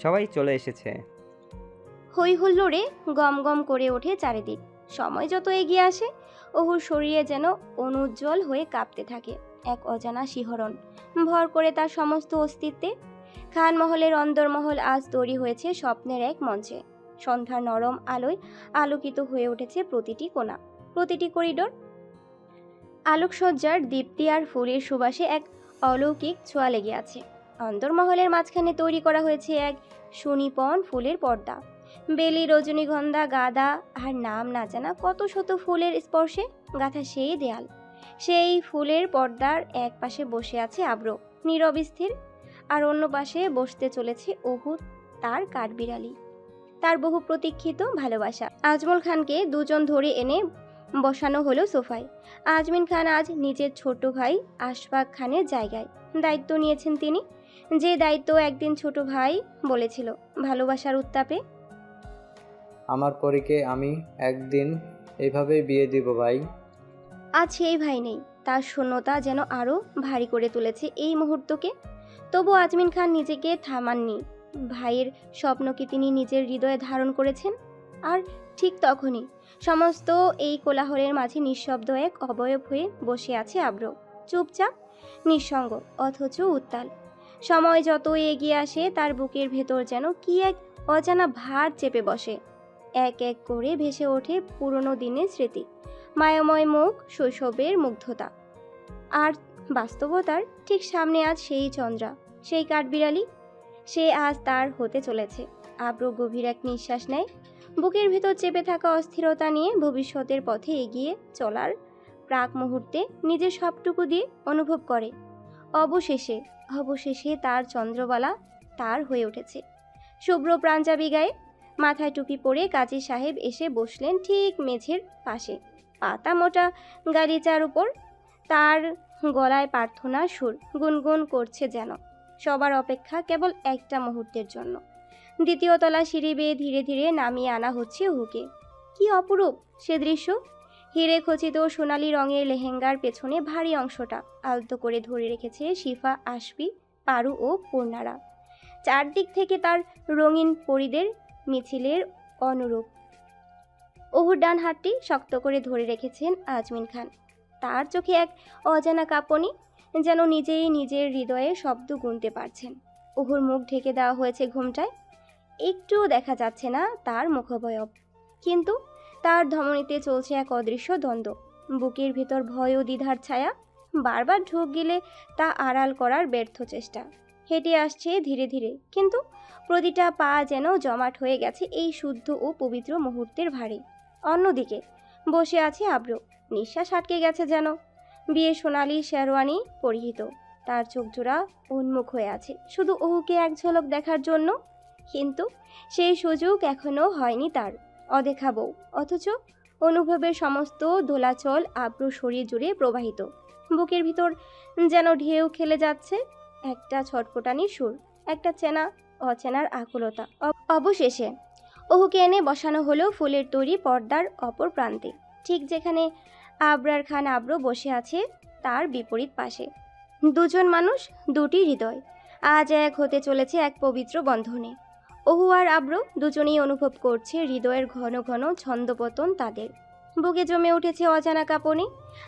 সবাই চলে এসেছে। হই হুল্লোড়ে গম গম করে ওঠে চারিদিক। সময় যত এগিয়ে আসে ওহুর শরীরে যেন অনুজ্জ্বল হয়ে কাঁপতে থাকে এক অজানা শিহরণ, ভর করে তার সমস্ত অস্তিত্বে। খানমহলের অন্দরমহল আজ তৈরি হয়েছে স্বপ্নের এক মঞ্চে। সন্ধ্যার নরম আলোয় আলোকিত হয়ে উঠেছে প্রতিটি কোণা, প্রতিটি করিডোর। আলোকসজ্জার দীপ্তি আর ফুলের সুবাসে এক অলৌকিক ছোঁয়া লেগে আছে। অন্দরমহলের মাঝখানে তৈরি করা হয়েছে এক সুনিপন ফুলের পর্দা। বেলি, রজনীগন্ধা, গাঁদা আর নাম না জানা কত শত ফুলের স্পর্শে গাঁথা সেই দেয়াল। সেই ফুলের পর্দার এক পাশে বসে আছে আব্রু, নীরব স্থির, আর অন্য পাশে বসতে চলেছে ওহু, তার কাঠবিড়ালি, তার বহু প্রতীক্ষিত ভালোবাসা। আজমল খানকে দুজন ধরে এনে বসানো হলো সোফায়। আজমিন খান আজ নিজের ছোট ভাই আশফাক খানের জায়গায় দায়িত্ব নিয়েছেন তিনি, যে দায়িত্ব একদিন ছোট ভাই বলেছিল ভালোবাসার উত্তাপে, আমার পরীকে আমি একদিন এইভাবেই বিয়ে দিব ভাই। আজ সেই ভাই নেই। তার শূন্যতা যেন আরও ভারী করে তুলেছে এই মুহূর্তকে। তবু আজমিন খান নিজেকে থামাননি। ভাইয়ের স্বপ্নকে তিনি নিজের হৃদয়ে ধারণ করেছেন। আর ঠিক তখনই সমস্ত এই কোলাহলের মাঝে নিঃশব্দ এক অবয়ব হয়ে বসে আছে আব্রু, চুপচাপ, নিঃসঙ্গ, অথচ উত্তাল। সময় যত এগিয়ে আসে তার বুকের ভেতর যেন কি এক অজানা ভার চেপে বসে। এক এক করে ভেসে ওঠে পুরনো দিনের স্মৃতি, মায়াময় মুখ, শৈশবের মুগ্ধতা। আর বাস্তবতার ঠিক সামনে আজ সেই চন্দ্রা, সেই কাঠবিড়ালি, সে আজ তার হতে চলেছে। আব্রু গভীর এক নিঃশ্বাস নেয়, বুকের ভেতর চেপে থাকা অস্থিরতা নিয়ে ভবিষ্যতের পথে এগিয়ে চলার প্রাক মুহূর্তে নিজের সবটুকু দিয়ে অনুভব করে অবশেষে অবশেষে তার চন্দ্রবালা তার হয়ে উঠেছে। শুভ্র পাঞ্জাবি গায়ে, মাথায় টুপি পরে কাজী সাহেব এসে বসলেন ঠিক মেঝের পাশে, পাতা মোটা গালিচার উপর। তার গলায় প্রার্থনার সুর গুনগুন করছে যেন সবার অপেক্ষা কেবল একটা মুহূর্তের জন্য। দ্বিতীয় তলা সিঁড়ি বেয়ে ধীরে ধীরে নামিয়ে আনা হচ্ছে ওহুকে। কি অপরূপ সে দৃশ্য! হিরে খচিত সোনালি রঙের লেহেঙ্গার পেছনে ভারী অংশটা আলতো করে ধরে রেখেছে শিফা, আশফি, পারু ও পূর্ণারা। চারদিক থেকে তার রঙিন পরিদের মিছিলের অনুরূপ। ওহুর ডান হাতটি শক্ত করে ধরে রেখেছেন আজমিন খান। তার চোখে এক অজানা কাঁপুনি, যেন নিজেই নিজের হৃদয়ে শব্দ গুনতে পারছেন। ওহুর মুখ ঢেকে দেওয়া হয়েছে ঘোমটায়, একটুও দেখা যাচ্ছে না তার মুখাবয়ব। কিন্তু তার ধমনীতে চলছে এক অদৃশ্য দ্বন্দ্ব, বুকের ভেতর ভয় ও দ্বিধার ছায়া, বারবার ঢোক গেলে তা আড়াল করার ব্যর্থ চেষ্টা। হেঁটে আসছে ধীরে ধীরে, কিন্তু প্রতিটা পা যেন জমাট হয়ে গেছে এই শুদ্ধ ও পবিত্র মুহূর্তের ভারে। অন্যদিকে বসে আছে আব্রু, নিঃশ্বাস আটকে গেছে যেন। বিয়ে সোনালি শেরওয়ানি পরিহিত, তার চোখজোড়া উন্মুখ হয়ে আছে শুধু ওহুকে এক ঝলক দেখার জন্য। কিন্তু সেই সুযোগ এখনো হয়নি তার। অদেখা বউ, অথচ অনুভবের সমস্ত দোলাচল আব্রু শরীর জুড়ে প্রবাহিত। বুকের ভিতর যেন ঢেউ খেলে যাচ্ছে একটা ছটফটানির সুর, একটা চেনা অচেনার আকুলতা। অবশেষে ওহুকে এনে বসানো হলো ফুলের তৈরি পর্দার অপর প্রান্তে, ঠিক যেখানে আবরার খান আব্রু বসে আছে তার বিপরীত পাশে। দুজন মানুষ, দুটি হৃদয়, আজ এক হতে চলেছে এক পবিত্র বন্ধনে। ওহু আর আব্রু দুজনেই অনুভব করছে হৃদয়ের ঘন ঘন ছন্দপতন তাদের। বুকে জমে উঠেছে অজানা কাঁপুনি,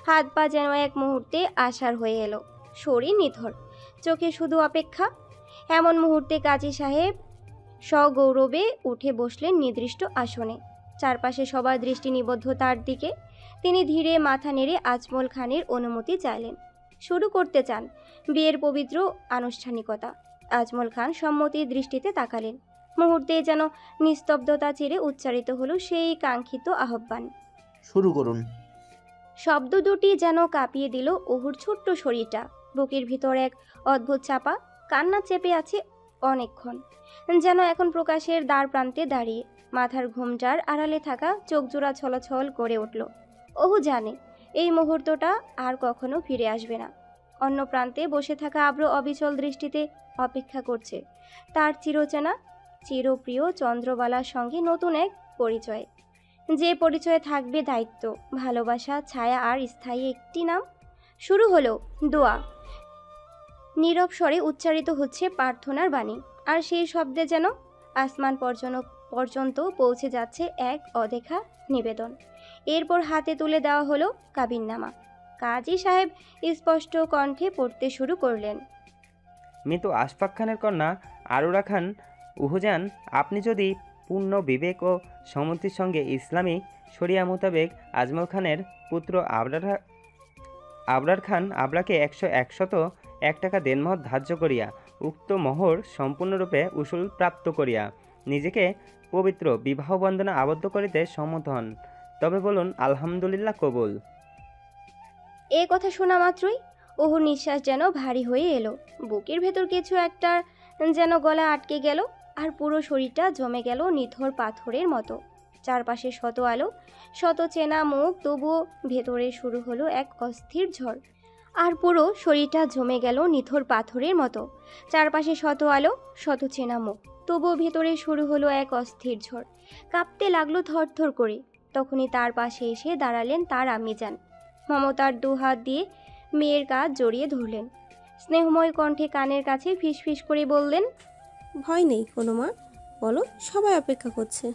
হাত পা যেন এক মুহূর্তে আশার হয়ে এলো। শরীর নিথর, চোখে শুধু অপেক্ষা। এমন মুহূর্তে কাজী সাহেব সগৌরবে উঠে বসলেন নির্দিষ্ট আসনে। চারপাশে সবার দৃষ্টি নিবদ্ধ তার দিকে। তিনি ধীরে মাথা নেড়ে আজমল খানের অনুমতি চাইলেন। শুরু করতে চান বিয়ের পবিত্র আনুষ্ঠানিকতা। আজমল খান সম্মতির দৃষ্টিতে তাকালেন। মুহূর্তে যেন নিস্তব্ধতা চিরে উচ্চারিত হলো সেই কাঙ্ক্ষিত আহ্বান। শুরু করুন। শব্দ দুটি যেন কাঁপিয়ে দিল ওহুর ছোট্ট শরীরটা। বুকের ভিতর এক অদ্ভুত চাপা কান্না চেপে আছে অনেকক্ষণ, যেন এখন প্রকাশের দ্বার প্রান্তে দাঁড়িয়ে। মাথার ঘোমটার আড়ালে থাকা চোখ জোড়া ছলছল করে উঠল। ওহু জানে এই মুহূর্তটা আর কখনো ফিরে আসবে না। অন্য প্রান্তে বসে থাকা আব্র অবিচল দৃষ্টিতে অপেক্ষা করছে তার চিরচেনা চিরপ্রিয় চন্দ্রবালার সঙ্গে নতুন এক পরিচয়, যে পরিচয়ে থাকবে দায়িত্ব, ভালোবাসা, ছায়া আর স্থায়ী একটি নাম। শুরু হলো দোয়া। নীরব স্বরে উচ্চারিত হচ্ছে প্রার্থনার বাণী, আর সেই শব্দে যেন আসমান পর্যন্ত পৌঁছে যাচ্ছে এক অদেখা নিবেদন। এরপর হাতে তুলে দেওয়া হলো কাবিননামা। কাজী সাহেব স্পষ্ট কণ্ঠে পড়তে শুরু করলেন। মৃত আশফাক খানের কন্যা আরুরা খান উহুজান, আপনি যদি পূর্ণ বিবেক ও সম্মতির সঙ্গে ইসলামী শরিয়া মোতাবেক আজমল খানের পুত্র আবরার খান আবরাকে 100 টাকা দেনমোহর ধার্য করিয়া উক্ত মোহর সম্পূর্ণরূপে উসুল প্রাপ্ত করিয়া নিজেকে পবিত্র বিবাহ বন্ধনে আবদ্ধ করিতে সম্মত হন, তবে বলুন আলহামদুলিল্লাহ কবুল। এ কথা শোনা মাত্রই ওহুর নিঃশ্বাস যেন ভারী হয়ে এলো। বুকের ভেতর কিছু একটা যেন গলা আটকে গেল, আর পুরো শরীরটা জমে গেল নিথর পাথরের মতো। চারপাশে শত আলো, শত চেনা মুখ, তবুও ভেতরে শুরু হলো এক অস্থির ঝড়। আর পুরো শরীরটা জমে গেল নিথর পাথরের মতো। চারপাশে শত আলো, শত চেনা মুখ, তবুও ভেতরে শুরু হলো এক অস্থির ঝড়। কাঁপতে লাগলো থরথর করে। তখনই তার পাশে এসে দাঁড়ালেন তার আম্মিজান। মমতার দুহাত দিয়ে মেয়ের কাঁধ জড়িয়ে ধরলেন। স্নেহময় কণ্ঠে কানের কাছে ফিসফিস করে বললেন, ভয় নেই কোনো মা, বলো, সবাই অপেক্ষা করছে।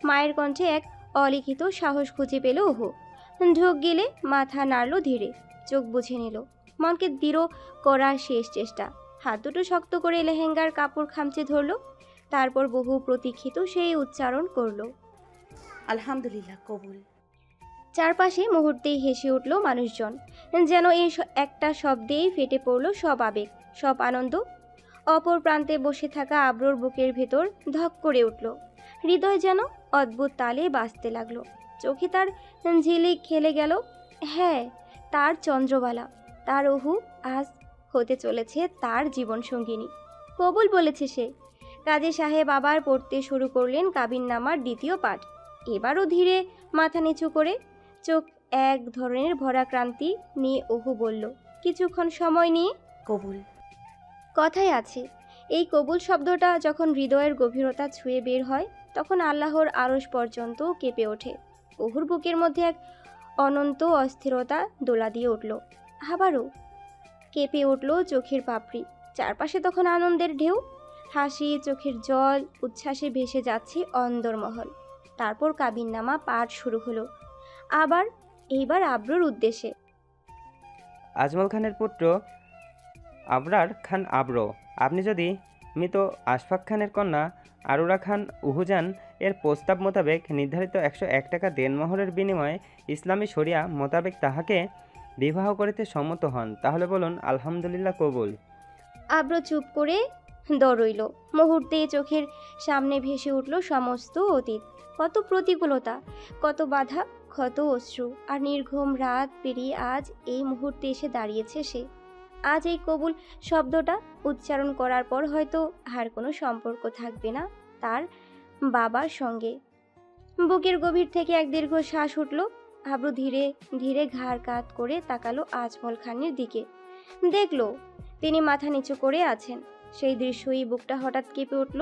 মায়ের কণ্ঠে এক অলিখিত সাহস খুঁজে পেল ওহু। ঢোক গেলে মাথা নাড়ল ধীরে, চোখ বুঝে নিল। মনকে দৃঢ় করার শেষ চেষ্টা। হাত দুটো শক্ত করে লেহেঙ্গার কাপড় খামচে ধরল। তারপর বহু প্রতীক্ষিত সেই উচ্চারণ করল, আলহামদুলিল্লাহ কবুল। চারপাশে মুহূর্তেই হেসে উঠল মানুষজন, যেন এই একটা শব্দেই ফেটে পড়ল সব আবেগ, সব আনন্দ। অপর প্রান্তে বসে থাকা আব্রোর বুকের ভেতর ধক করে উঠল। হৃদয় যেন অদ্ভুত তালে বাজতে লাগলো। চোখে তার ঝিলিক খেলে গেল। হ্যাঁ, তার চন্দ্রবালা, তার ওহু আজ হতে চলেছে তার জীবনসঙ্গিনী। কবুল বলেছে সে। কাজী সাহেব আবার পড়তে শুরু করলেন কাবিননামার দ্বিতীয় পাঠ। এবারও ধীরে মাথা নিচু করে, চোখ এক ধরনের ভরাক্রান্তি নিয়ে ওহু বলল, কিছুক্ষণ সময় নিয়ে, কবুল। কথায় আছে, এই কবুল শব্দটা যখন হৃদয়ের গভীরতা ছুঁয়ে বের হয়, তখন আল্লাহর আরশ পর্যন্ত কেঁপে ওঠে। ওহুর বুকের মধ্যে এক অনন্ত অস্থিরতা দোলা দিয়ে উঠল। আবারও কেঁপে উঠল চোখের পাপড়ি। চারপাশে তখন আনন্দের ঢেউ, হাসি, চোখের জল, উচ্ছ্বাসে ভেসে যাচ্ছে অন্দরমহল। তারপর কাবিননামা পাঠ শুরু হলো, এইবার আব্রুর উদ্দেশ্যে। আজমল খানের পুত্র আবরার খান আব্র, আপনি যদি মৃত আশফাক খানের কন্যা আরুরা খান উহুজান এর প্রস্তাব মোতাবেক নির্ধারিত 101 টাকা দেনমোহরের বিনিময়ে ইসলামী শরিয়া মোতাবেক তাহাকে বিবাহ করিতে সম্মত হন, তাহলে বলুন আলহামদুলিল্লাহ কবুল। আব্র চুপ করে দৌড়ইল। মুহূর্তে চোখের সামনে ভেসে উঠল সমস্ত অতীত। কত প্রতিকূলতা, কত বাধা, ক্ষত অশ্রু, আর নির্ঘুম রাত পেরিয়ে আজ এই মুহূর্তে এসে দাঁড়িয়েছে সে। আজ এই কবুল শব্দটা উচ্চারণ করার পর হয়তো আর কোনো সম্পর্ক থাকবে না তার বাবার সঙ্গে। বুকের গভীর থেকে এক দীর্ঘ শ্বাস উঠল। আব্রু ধীরে ধীরে ঘাড় কাত করে তাকালো আজমল খানের দিকে। দেখলো তিনি মাথা নিচু করে আছেন। সেই দৃশ্যই বুকটা হঠাৎ কেঁপে উঠল,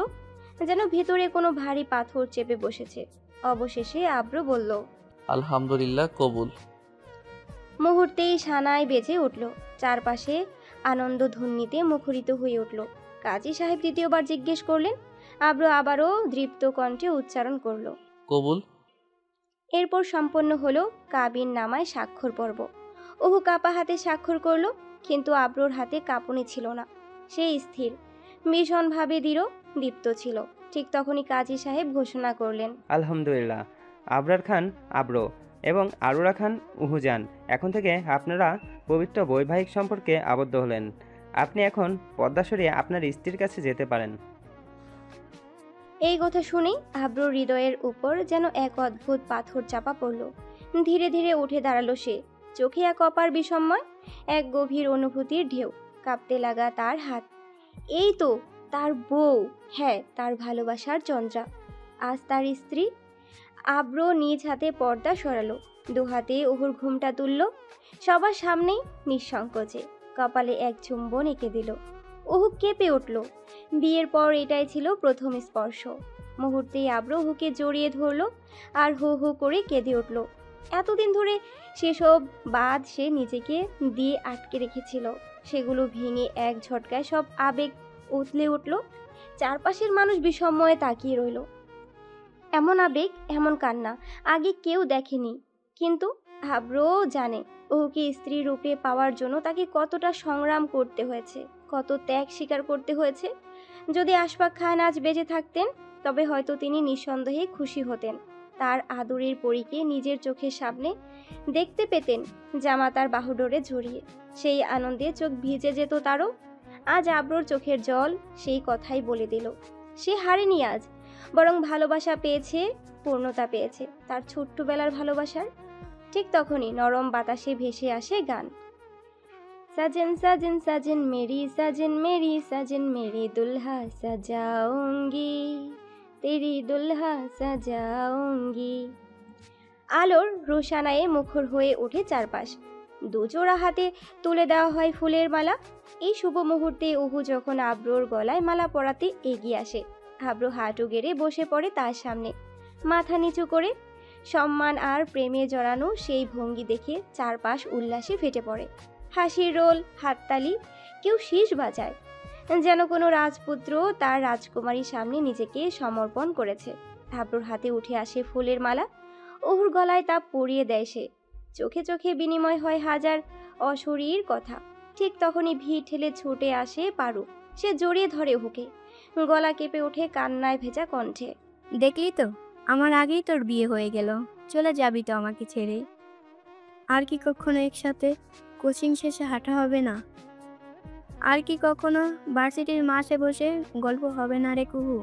যেন ভেতরে কোনো ভারী পাথর চেপে বসেছে। অবশেষে আব্রু বলল, আলহামদুলিল্লাহ কবুল। মুহূর্তেই সানাই বেজে উঠল। চারপাশে আনন্দ ধ্বনিতে মুখরিত হয়ে উঠল। কাজী সাহেব দ্বিতীয়বার জিজ্ঞেস করলেন। আব্রু আবারও দৃপ্ত কণ্ঠে উচ্চারণ করল, কবুল। এরপর সম্পন্ন হলো কাবিননামায় স্বাক্ষর পর্ব। ওহু কাপা হাতে স্বাক্ষর করল, কিন্তু আব্রুর হাতে কাঁপুনি ছিল না। সে স্থির, ভীষণভাবে দৃঢ়, দীপ্ত ছিল। ঠিক তখনই কাজী সাহেব ঘোষণা করলেন, আলহামদুলিল্লাহ, আবরার খান আব্রো এবং আরুরা খান উহুজান, এখন থেকে আপনারা পবিত্র বৈবাহিক সম্পর্কে আবদ্ধ হলেন। আপনি এখন পর্দা সরিয়ে আপনার স্ত্রীর কাছে যেতে পারেন। এই কথা শুনেই আব্রুর হৃদয়ের উপর যেন এক অদ্ভুত পাথর চাপা পড়ল। ধীরে ধীরে উঠে দাঁড়ালো সে, চোখে এক অপার বিস্ময়, এক গভীর অনুভূতির ঢেউ। কাঁপতে লাগা তার হাত। এই তো তার বউ, হ্যাঁ, তার ভালোবাসার চন্দ্রা, আজ তার স্ত্রী। আব্র নিজ হাতে পর্দা সরালো, দু হাতে ওহুর ঘুমটা তুলল, সবার সামনেই নিঃসংকোচে কপালে এক চুম্বন এঁকে দিল। ওহু কেঁপে উঠল। বিয়ের পর এটাই ছিল প্রথম স্পর্শ। মুহূর্তেই আব্র ওহুকে জড়িয়ে ধরল আর হু হু করে কেঁদে উঠল। এতদিন ধরে সেসব বাদ সে নিজেকে দিয়ে আটকে রেখেছিল, সেগুলো ভেঙে এক ঝটকায় সব আবেগ উথলে উঠল। চারপাশের মানুষ বিস্ময়ে তাকিয়ে রইল। এমন আবেগ, এমন কান্না আগে কেউ দেখেনি। কিন্তু আব্রো জানে ওকে স্ত্রী রূপে পাওয়ার জন্য তাকে কতটা সংগ্রাম করতে হয়েছে, কত ত্যাগ স্বীকার করতে হয়েছে। যদি আশফাক খান আজ বেঁচে থাকতেন, তবে হয়তো তিনি নিঃসন্দেহে খুশি হতেন। তার আদরের পরীকে নিজের চোখের সামনে দেখতে পেতেন জামাতার বাহুডোরে জড়িয়ে। সেই আনন্দে চোখ ভিজে যেত তারও। আজ আব্রোর চোখের জল সেই কথাই বলে দিল। সে হারেনি আজ, বরং ভালোবাসা পেয়েছে, পূর্ণতা পেয়েছে তার ছোট্টবেলার ভালোবাসার। ঠিক তখনই নরম বাতাসে ভেসে আসে গান, সাজন সাজন সাজন মেরি সাজন মেরি সাজন মেরি দুলহা সাজাউঙ্গি তেরি দুলহা সাজাউঙ্গি। আলোর রোশানায়ে মুখর হয়ে ওঠে চারপাশ। দুজোড়া হাতে তুলে দেওয়া হয় ফুলের মালা। এই শুভ মুহূর্তে ওহু যখন আব্রোর গলায় মালা পরাতে এগিয়ে আসে, আব্রো হাঁটু গেড়ে বসে পড়ে তার সামনে, মাথা নিচু করে। সম্মান আর প্রেমে জড়ানো সেই ভঙ্গি দেখে চারপাশ উল্লাসে ফেটে পড়ে। হাসির রোল, হাততালি, কেউ শীষ বাজায়, যেন কোনো রাজপুত্র তার রাজকুমারীর সামনে নিজেকে সমর্পণ করেছে। আব্রোর হাতে উঠে আসে ফুলের মালা, ওহুর গলায় তা পরিয়ে দেয় সে। চোখে চোখে বিনিময় হয় হাজার অশরীর কথা। ঠিক তখনই ভিড় ঠেলে ছুটে আসে পারু। সে জড়িয়ে ধরে ওহুকে, গলা কেঁপে ওঠে কান্নায় ভেজা কণ্ঠে, দেখলি তো, আমার আগেই তোর বিয়ে হয়ে গেল। চলে যাবি তো আমাকে ছেড়ে? আর কি কখনো একসাথে কোচিং শেষে হাঁটা হবে না? আর কি কখনো ভার্সিটির মাসে বসে গল্প হবে না রে কুহু?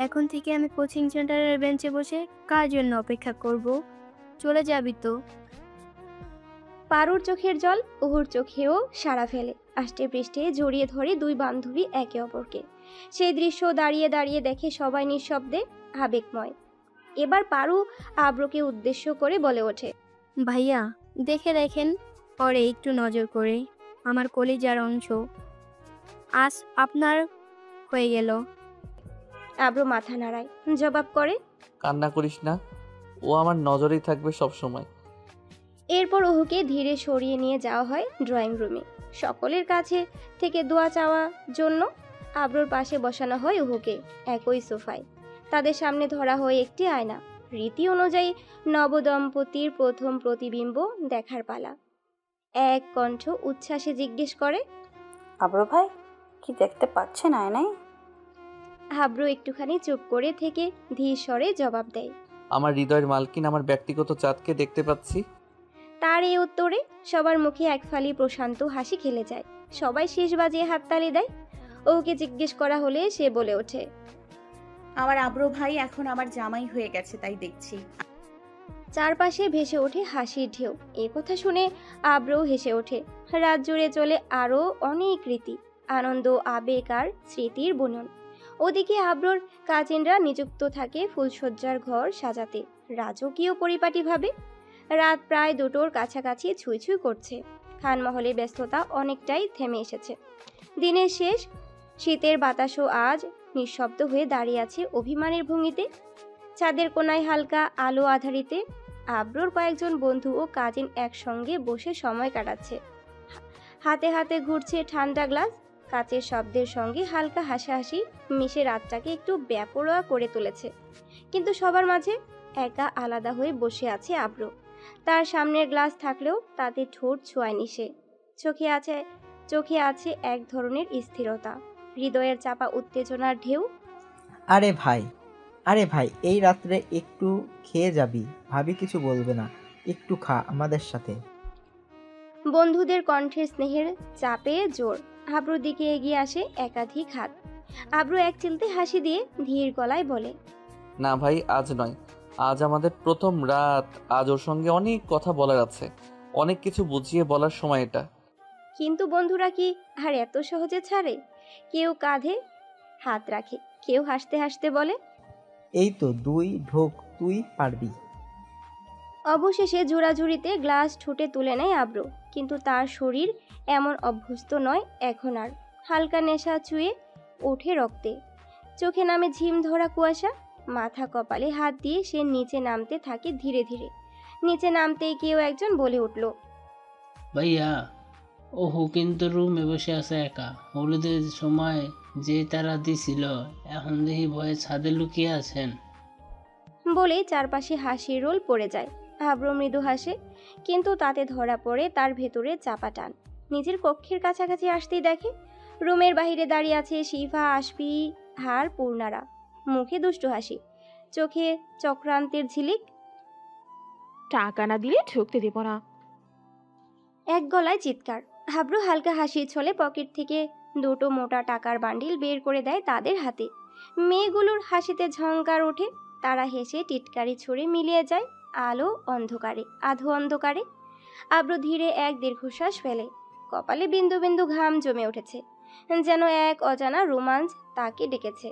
এখন থেকে আমি কোচিং সেন্টারের বেঞ্চে বসে কার জন্য অপেক্ষা করব? চলে যাবি তো? পারুর চোখের জল ওহুর চোখেও সাড়া ফেলে। আষ্টে পৃষ্ঠে জড়িয়ে ধরে দুই বান্ধবী একে অপরকে। সেই দৃশ্য দাঁড়িয়ে দাঁড়িয়ে দেখে সবাই নিঃশব্দে, আবেগময়। এবার পারু আব্রোকে উদ্দেশ্য করে বলে ওঠে, ভাইয়া দেখে দেখেন পরে একটু নজর করে, আমার কলিজার অংশ আজ আপনার হয়ে গেল। আব্রো মাথা নাড়ায়, জবাব করে, কান্না করিস না, ও আমার নজরেই থাকবে সব সময়। এরপর ওহুকে ধীরে সরিয়ে নিয়ে যাওয়া হয় ড্রয়িং রুমে। সকলের কাছে থেকে দোয়া চাওয়ার জন্য আব্রোর পাশে বসানো হয় ওহুকে একই সোফায়। তাদের সামনে ধরা হয় একটি আয়না। রীতি অনুযায়ী নবদম্পতির প্রথম প্রতিবিম্ব দেখার পালা। এক কণ্ঠ উচ্ছ্বাসে জিজ্ঞেস করে, আব্রো ভাই, কি দেখতে পাচ্ছেন আয়নায়? আব্রো একটুখানি চুপ করে থেকে ধীর স্বরে জবাব দেয়, আমার হৃদয়ের মালকিন, আমার ব্যক্তিগত চাঁদকে দেখতে পাচ্ছি। তার এই উত্তরে সবার মুখে এক ফালি প্রশান্ত হাসি খেলে যায়। সবাই শেষ বাজিয়ে হাততালি দেয়। ওকে জিজ্ঞেস করা হলে সে বলে ওঠে, আমার আব্রো ভাই এখন আমার জামাই হয়ে গেছে, তাই দেখছি। চারপাশে ভেসে ওঠে হাসির ঢেউ। এ কথা শুনে আব্রো হেসে ওঠে। রাত জুড়ে চলে আরও অনেক রীতি, আনন্দ, আবেগ আর স্মৃতির বুনন। ওদিকে আব্রোর কাজিনরা নিযুক্ত থাকে ফুলসজ্জার ঘর সাজাতে, রাজকীয় পরিপাটিভাবে। রাত প্রায় 2টোর কাছাকাছি ছুঁই ছুঁই করছে। খানমহলে ব্যস্ততা অনেকটাই থেমে এসেছে। দিনের শেষ, শীতের বাতাসও আজ নিঃশব্দ হয়ে দাঁড়িয়ে আছে অভিমানের ভঙ্গিতে। ছাদের কোনায় হালকা আলো আধারিতে আব্রোর কয়েকজন বন্ধু ও কাজিন একসঙ্গে বসে সময় কাটাচ্ছে। হাতে হাতে ঘুরছে ঠান্ডা গ্লাস। কাচের শব্দের সঙ্গে হালকা হাসাহাসি মিশে রাতটাকে একটু বেপরোয়া করে তুলেছে। কিন্তু সবার মাঝে একা আলাদা হয়ে বসে আছে আব্রো। তার সামনের গ্লাস থাকলেও তাতে ঠোঁট ছোঁয়ায়নি সে। চোখে আছে চোখে আছে এক ধরনের স্থিরতা, হৃদয়ের চাপা উত্তেজনার ঢেউ। আরে ভাই, আরে ভাই, এই রাত্রে একটু খেয়ে যাবি, ভাবি কিছু বলবে না, একটু খা আমাদের সাথে। বন্ধুদের কণ্ঠের স্নেহের চাপে জোর। আব্রুর দিকে এগিয়ে আসে একাধিক হাত। আব্রু এক চিলতে হাসি দিয়ে ধীর গলায় বলে, না ভাই, আজ নয়, আজ আমাদের প্রথম রাত। আজ ওর সঙ্গে অনেক কথা বলার আছে, অনেক কিছু বুঝিয়ে বলার সময় এটা। কিন্তু বন্ধুরা কি আর এত সহজে ছাড়ে? কেউ কাঁধে হাত রাখে, কেউ হাসতে হাসতে বলে, এই তো দুই ঢোক, তুই পারবি। অবশেষে জোড়াজুড়িতে গ্লাস ঠুটে তুলে নেয় আব্রু। কিন্তু তার শরীর এমন অভ্যস্ত নয় এখন আর। হালকা নেশা চুয়ে ওঠে রক্তে, চোখে নামে ঝিম ধরা কুয়াশা। মাথা কপালে হাত দিয়ে সে নিচে নামতে থাকে ধীরে ধীরে। নিচে নামতেই কেউ একজন বলে উঠল, ভাইয়া, ওহো কিন্তু রুমে বসে আছে একা। হলুদের সময় যে তারা দিছিল, এখন দেখি ভয়ে ছাদে লুকিয়ে আছেন। বলে চারপাশে হাসির রোল পড়ে যায়। আব্রু মৃদু হাসে, কিন্তু তাতে ধরা পড়ে তার ভেতরে চাপা টান। নিজের কক্ষের কাছাকাছি আসতেই দেখে রুমের বাইরে দাঁড়িয়ে আছে শিফা, আশফি আর পূর্ণারা। মুখে দুষ্টু হাসি, চোখে চক্রান্তের ঝিলিক। টাকা না দিলে ঢুকতে দেব না। এক গলায় চিৎকার। আব্রু হালকা হাসির ছলে পকেট থেকে দুটো মোটা টাকার বান্ডিল বের করে দেয় তাদের হাতে। মেয়েগুলোর হাসিতে ঝংকার ওঠে। তারা হেসে টিটকারি ছুঁড়ে মিলিয়ে যায় আলো অন্ধকারে, আধো অন্ধকারে। আব্রু ধীরে এক দীর্ঘশ্বাস ফেলে। কপালে বিন্দু বিন্দু ঘাম জমে উঠেছে, যেন এক অজানা রোমাঞ্চ তাকে ডেকেছে।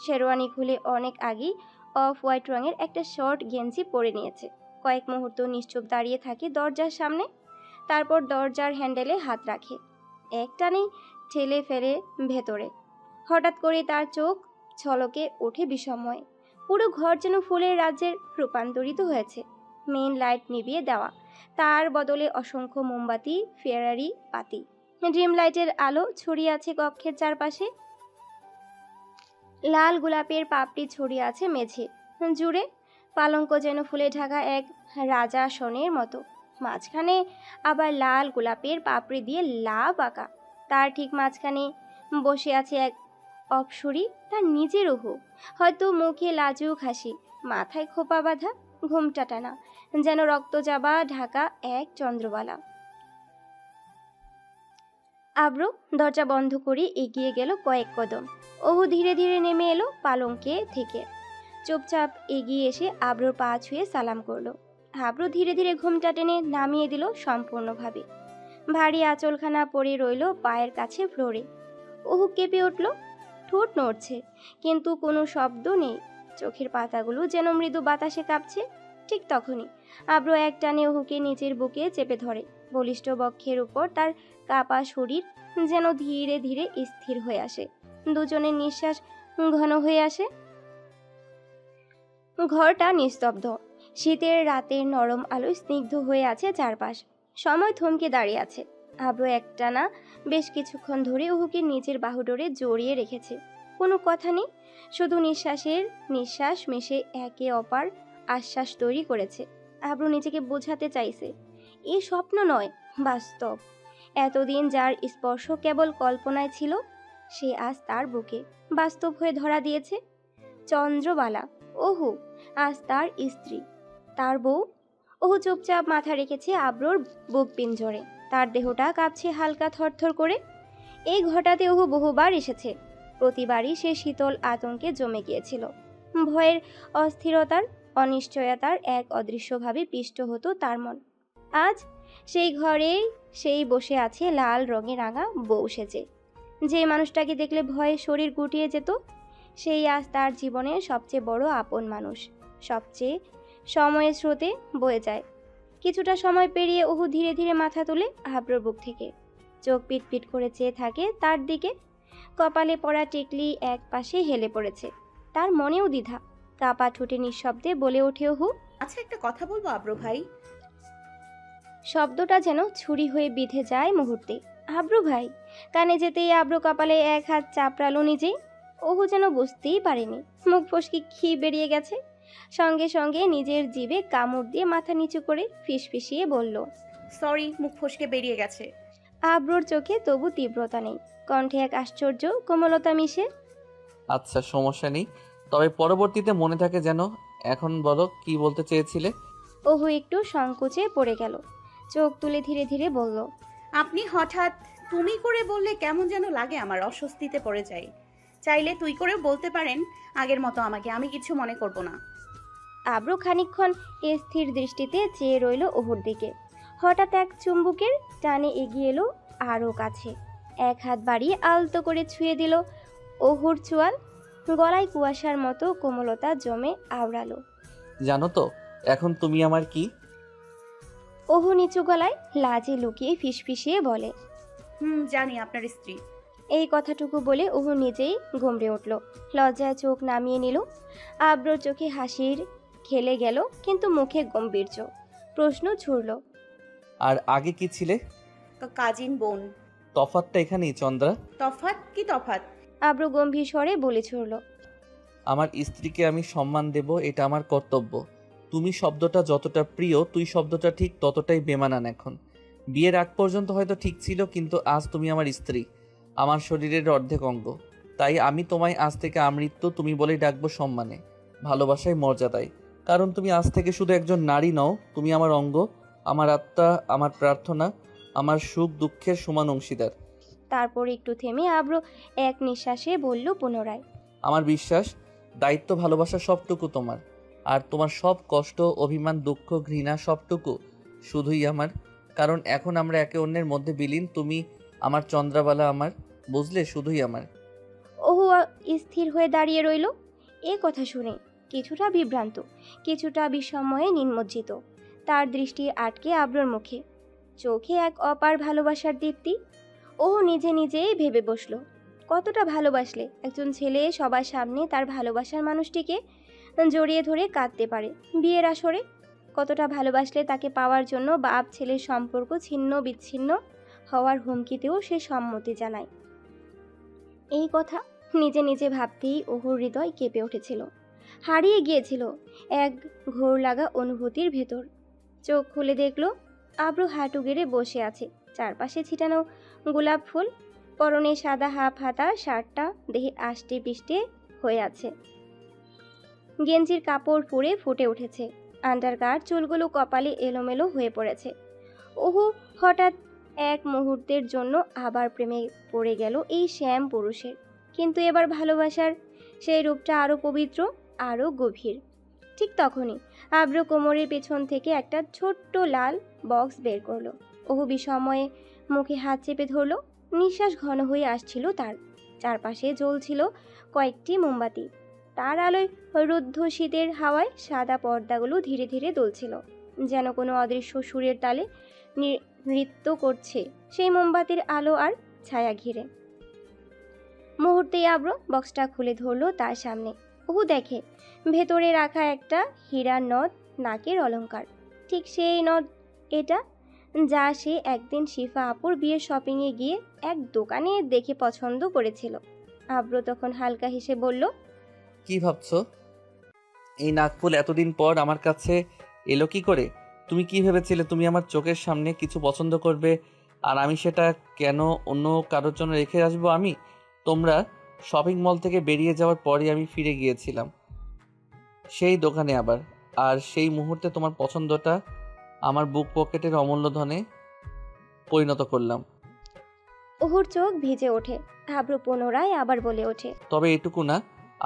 শেরওয়ানি খুলে অনেক আগেই অফ হোয়াইট রঙের একটা শর্ট গেঞ্জি পরে নিয়েছে। কয়েক মুহূর্ত নিশ্চুপ দাঁড়িয়ে থাকে দরজার সামনে, তারপর দরজার হ্যান্ডেলে হাত রাখে, এক টানেই ঠেলে ফেলে ভেতরে। হঠাৎ করে তার চোখ ঝলকে ওঠে বিস্ময়। পুরো ঘর যেন ফুলের রাজ্যের রূপান্তরিত হয়েছে। মেইন লাইট নিভিয়ে দেওয়া, তার বদলে অসংখ্য মোমবাতি, ফেরারি বাতি, ড্রিম লাইটের আলো ছড়িয়ে আছে কক্ষের চারপাশে। লাল গোলাপের পাপড়ি ছড়িয়ে আছে মেঝে জুড়ে। পালঙ্ক যেন ফুলে ঢাকা এক রাজাসনের মতো। মাঝখানে আবার লাল গোলাপের পাপড়ি দিয়ে লাভ আঁকা। তার ঠিক মাঝখানে বসে আছে এক অপসরী, তার নিজের রূহ। হয়তো মুখে লাজুক হাসি, মাথায় খোপা বাঁধা, ঘুমটা টানা, যেন রক্তজাবা ঢাকা এক চন্দ্রবালা। আব্রু দরজা বন্ধ করে এগিয়ে গেল কয়েক কদম। ওহু ধীরে ধীরে নেমে এলো পালঙ্কে থেকে। চুপচাপ এগিয়ে এসে আব্রুর পা ছুঁয়ে সালাম করলো। আব্রু ধীরে ধীরে ঘুমটা টেনে নামিয়ে দিল সম্পূর্ণভাবে। ভারী আঁচলখানা পড়ে রইল পায়ের কাছে ফ্লোরে। ওহু কেঁপে উঠল, ঠোঁট নড়ছে, কিন্তু কোনো শব্দ নেই। চোখের পাতাগুলো যেন মৃদু বাতাসে কাঁপছে। ঠিক তখনই আব্রু এক টানে ওহুকে নিজের বুকে চেপে ধরে। বলিষ্ঠ বক্ষের উপর তার কাপা শরীর যেন ধীরে ধীরে স্থির হয়ে আসে। দুজনের নিঃশ্বাস ঘন হয়ে আসে। ঘরটা নিস্তব্ধ। শীতের রাতের নরম আলো স্নিগ্ধ হয়ে আছে চারপাশ। সময় থমকে দাঁড়িয়ে আছে। আব্রু একটানা বেশ কিছুক্ষণ ধরে ওহুকে নিজের বাহুডোরে জড়িয়ে রেখেছে। কোনো কথা নেই, শুধু নিঃশ্বাসের নিঃশ্বাস মিশে একে অপার আশ্বাস তৈরি করেছে। আব্রু নিজেকে বোঝাতে চাইছে, এই স্বপ্ন নয়, বাস্তব। এতদিন যার স্পর্শ কেবল কল্পনায় ছিল, সে আজ তার বুকে বাস্তব হয়ে ধরা দিয়েছে। চন্দ্রবালা, ওহু আজ তার স্ত্রী, তার বউ। ওহু চুপচাপ মাথা রেখেছে আব্রুর বুক পিঞ্জরে। তার দেহটা কাঁপছে হালকা থরথর করে। এই ঘটাতে ওহু বহুবার এসেছে, প্রতিবারই সে শীতল আতঙ্কে জমে গিয়েছিল। ভয়ের, অস্থিরতার, অনিশ্চয়তার এক অদৃশ্যভাবে পিষ্ট হতো তার মন। আজ সেই ঘরে সেই বসে আছে লাল রঙে রাঙা বউ সেজে। যে মানুষটাকে দেখলে ভয়ে শরীর গুটিয়ে যেত, সেই আজ তার জীবনের সবচেয়ে বড় আপন মানুষ। সবচেয়ে সময়ের স্রোতে বয়ে যায়। কিছুটা সময় পেরিয়ে ওহু ধীরে ধীরে মাথা তুলে আব্রুর বুক থেকে। চোখ পিট পিট করে চেয়ে থাকে তার দিকে। কপালে পড়া টিকলি এক পাশে হেলে পড়েছে। তার মনেও দ্বিধা। কাপা ঠোঁটে নিঃশব্দে বলে ওঠে ওহু, আচ্ছা একটা কথা বলবো আব্রু ভাই? শব্দটা যেন ছুরি হয়ে বিঁধে যায় মুহূর্তে। আব্রু ভাই কানে যেতেই আব্রু কপালে এক হাত চাপড়ালো নিজেই। ওহু যেন বুঝতেই পারেনি, মুখ ফসকে ঘি বেরিয়ে গেছে। সঙ্গে সঙ্গে নিজের জিভে কামড় দিয়ে মাথা নিচু করে ফিসফিসিয়ে বলল, সরি, মুখ ফসকে বেরিয়ে গেছে। আব্রোর চোখে তবু তীব্রতা নেই, কণ্ঠে এক আশ্চর্য কোমলতা মিশে। আচ্ছা, সমস্যা নেই, তবে পরবর্তীতে মনে থাকে যেন। এখন বলো, কি বলতে চেয়েছিলে? ওহু একটু সংকোচে পড়ে গেল, চোখ তুলে ধীরে ধীরে বলল, আপনি হঠাৎ তুমি করে বললে কেমন যেন লাগে, আমার অস্বস্তিতে পড়ে যাই। চাইলে তুই করেও বলতে পারেন আগের মতো আমাকে, আমি কিছু মনে করব না। আব্রু খানিকক্ষণ স্থির দৃষ্টিতে চেয়ে রইল ওহুর দিকে। হঠাৎ এক চুম্বুকের টানে এগিয়ে এলো আরও কাছে, এক হাত বাড়িয়ে আলতো করে ছুঁয়ে দিল ওহুর চোয়াল। গলায় কুয়াশার মতো কোমলতা জমে আওড়ালো। জানো তো এখন তুমি আমার কি? ওহু নিচু গলায় লাজে লুকিয়ে ফিসফিসিয়ে বলে, জানি, আপনার স্ত্রী। এই কথাটুকু বলে ওহু নিজেই গুমড়ে উঠল, লজ্জায় চোখ নামিয়ে নিল। আব্রোর চোখে হাসির খেলে গেল, কিন্তু মুখে গম্ভীর্য। প্রশ্ন ছুড়ল, আর আগে কি ছিলে? কাজিন বোন। তফাৎটা এখানেই চন্দ্রা। তফাৎ? কি তফাৎ? আব্রু গম্ভীর স্বরে বলে ছুড়ল, আমার স্ত্রীকে আমি সম্মান দেব, এটা আমার কর্তব্য। তুমি শব্দটা যতটা প্রিয়, তুই শব্দটা ঠিক ততটাই বেমানান এখন। বিয়ের আগ পর্যন্ত হয়তো ঠিক ছিল, কিন্তু আজ তুমি আমার স্ত্রী, আমার শরীরের অর্ধেক অঙ্গ। তাই আমি তোমায় আজ থেকে আমৃত্যু তুমি বলেই ডাকবো, সম্মানে, ভালোবাসায়, মর্যাদায়। কারণ তুমি আজ থেকে শুধু একজন নারী নও, তুমি আমার অঙ্গ, আমার আত্মা, আমার প্রার্থনা, আমার সুখ দুঃখের সমান অংশীদার। তারপর একটু থেমে আব্রু এক নিঃশ্বাসে বলল পুনরায়, আমার বিশ্বাস, দায়িত্ব, ভালোবাসা সবটুকু তোমার। আর তোমার সব কষ্ট, অভিমান, দুঃখ, ঘৃণা সবটুকু শুধুই আমার। কারণ এখন আমরা একে অন্যের মধ্যে বিলীন। তুমি আমার চন্দ্রাবালা, আমার, বুঝলে, শুধুই আমার। ওহু স্থির হয়ে দাঁড়িয়ে রইল। এ কথা শুনে কিছুটা বিভ্রান্ত, কিছুটা বিস্ময়ে নিমজ্জিত। তার দৃষ্টি আটকে আব্রুর মুখে, চোখে এক অপার ভালোবাসার দীপ্তি। ওহু নিজে নিজেই ভেবে বসল, কতটা ভালোবাসলে একজন ছেলে সবার সামনে তার ভালোবাসার মানুষটিকে জড়িয়ে ধরে কাঁদতে পারে বিয়ের আসরে। কতটা ভালোবাসলে তাকে পাওয়ার জন্য বাপ ছেলের সম্পর্ক ছিন্ন বিচ্ছিন্ন হওয়ার হুমকিতেও সে সম্মতি জানায়। এই কথা নিজে নিজে ভাবতেই ওহুর হৃদয় কেঁপে উঠেছিল, হারিয়ে গিয়েছিল এক ঘোর লাগা অনুভূতির ভেতর। চোখ খুলে দেখল আব্রু হাঁটু গেড়ে বসে আছে, চারপাশে ছিটানো গোলাপ ফুল, পরনে সাদা হাফ হাতা শার্টটা দেহে আষ্টে পিষ্টে হয়ে আছে, গেঞ্জির কাপড় পুড়ে ফুটে উঠেছে, আন্ডারগার্ড চুলগুলো কপালে এলোমেলো হয়ে পড়েছে। ওহু হঠাৎ এক মুহূর্তের জন্য আবার প্রেমে পড়ে গেল এই শ্যাম পুরুষের, কিন্তু এবার ভালোবাসার সেই রূপটা আরও পবিত্র, আরও গভীর। ঠিক তখনই আব্রু কোমরের পেছন থেকে একটা ছোট্ট লাল বক্স বের করলো। ওহু বিস্ময়ে মুখে হাত চেপে ধরল, নিঃশ্বাস ঘন হয়ে আসছিল তার। চারপাশে জ্বলছিল কয়েকটি মোমবাতি, তার আলোয় রুদ্ধ শীতের হাওয়ায় সাদা পর্দাগুলো ধীরে ধীরে দুলছিল, যেন কোনো অদৃশ্য সুরের তালে নৃত্য করছে সেই মোমবাতির আলো আর ছায়া ঘিরে। মুহূর্তেই আব্রু বক্সটা খুলে ধরলো তার সামনে। ওহু দেখে ভেতরে রাখা একটা হীরার নথ, নাকের অলংকার, ঠিক সেই নথ এটা যা সে একদিন শিফা আপুর বিয়ের শপিংয়ে গিয়ে এক দোকানে দেখে পছন্দ করেছিল। আব্রু তখন হালকা হেসে বলল, কি ভাবছো? এই নাকফুল এতদিন পর আমার কাছে এলো কি করে? তুমি কি ভেবেছিলে তুমি আমার চোখের সামনে কিছু পছন্দ করবে আর আমি সেটা কেন অন্য কারোর জন্য রেখে আসবো? তোমরা শপিং মল থেকে বেরিয়ে যাওয়ার পরই আমি ফিরে গিয়েছিলাম সেই দোকানে আবার, আর সেই মুহূর্তে তোমার পছন্দটা আমার বুক পকেটের অমূল্য ধনে পরিণত করলাম। ওহুর চোখ ভিজে ওঠে। আব্রু পুনরায় আবার বলে ওঠে, তবে এটুকু না,